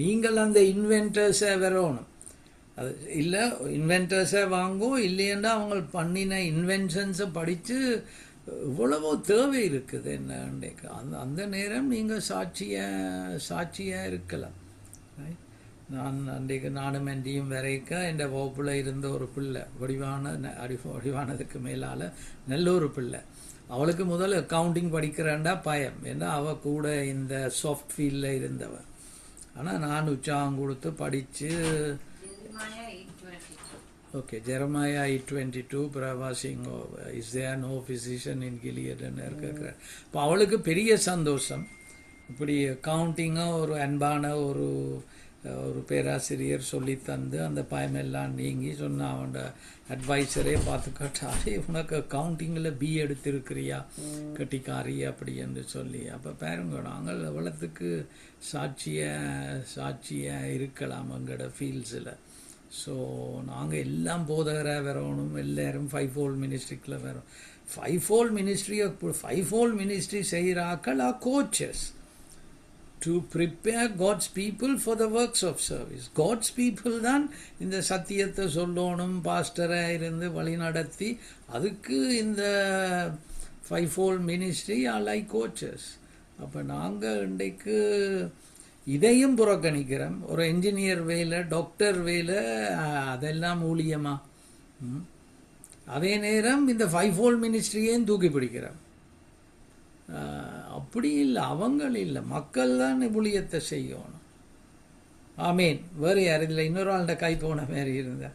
நீங்கள் அந்த இன்வென்டர்ஸை வரணும். அது இல்லை, இன்வென்டர்ஸை வாங்கும், இல்லையண்டா அவங்க பண்ணின இன்வென்ஷன்ஸை படித்து இவ்வளவோ தேவை இருக்குது என்ன. அந்த நேரம் நீங்கள் சாட்சியாக இருக்கலாம். நான் அன்றைக்கு நானும் என்டியும் வரைக்க என் வகுப்பில் இருந்த ஒரு பிள்ளை, வடிவானதுக்கு மேலால் நல்ல ஒரு பிள்ளை. அவளுக்கு முதல் அக்கௌண்டிங் படிக்கிறேன்டா பயம், ஏன்னா அவள் கூட இந்த சாஃப்ட் ஃபீல்டில் இருந்தவள். ஆனால் நான் உற்சாகம் கொடுத்து படித்து Okay, Jeremiah 8:22, பிரவாசிங் is there no physician in கிலியட்னு இருக்கிற. இப்போ அவளுக்கு பெரிய சந்தோஷம். இப்படி அக்கவுண்டிங்காக ஒரு அன்பான ஒரு பேராசிரியர் சொல்லி தந்து அந்த பயமெல்லாம் நீங்கி சொன்ன அவனோட அட்வைசரே பார்த்து கேட்டாலே, உனக்கு அக்கவுண்டிங்கில் பி எடுத்திருக்கிறியா கட்டிக்காரி அப்படி என்று சொல்லி. அப்போ பாருங்க, நாங்கள் எவ்வளோத்துக்கு சாட்சியாக இருக்கலாம் எங்களோட ஃபீல்ட்ஸில். ஸோ நாங்கள் எல்லாம் போதகராக வரணும், எல்லாரும் 5-fold மினிஸ்ட்ரிக்கில் வரோம். 5-fold மினிஸ்ட்ரி செய்கிற ஆக்கள் are coaches to prepare God's people for the works of service. God's people தான் இந்த சத்தியத்தை சொல்லணும், பாஸ்டராக இருந்து வழி நடத்தி. அதுக்கு இந்த 5-fold ministry R like coaches. அப்போ நாங்கள் இன்றைக்கு இதையும் புறக்கணிக்கிறோம். ஒரு என்ஜினியர் வேலை, டாக்டர் வேலை, அதெல்லாம் ஊழியமா? அதே நேரம் இந்த 5-fold மினிஸ்ட்ரியையும் தூக்கி பிடிக்கிறோம். அப்படி இல்லை, அவங்கள் இல்லை, மக்கள் தான் ஊழியத்தை செய்யணும். ஆமீன். வேறு யார் இதில் இன்னொரு ஆள்கிட்ட கை போன மாதிரி இருந்தா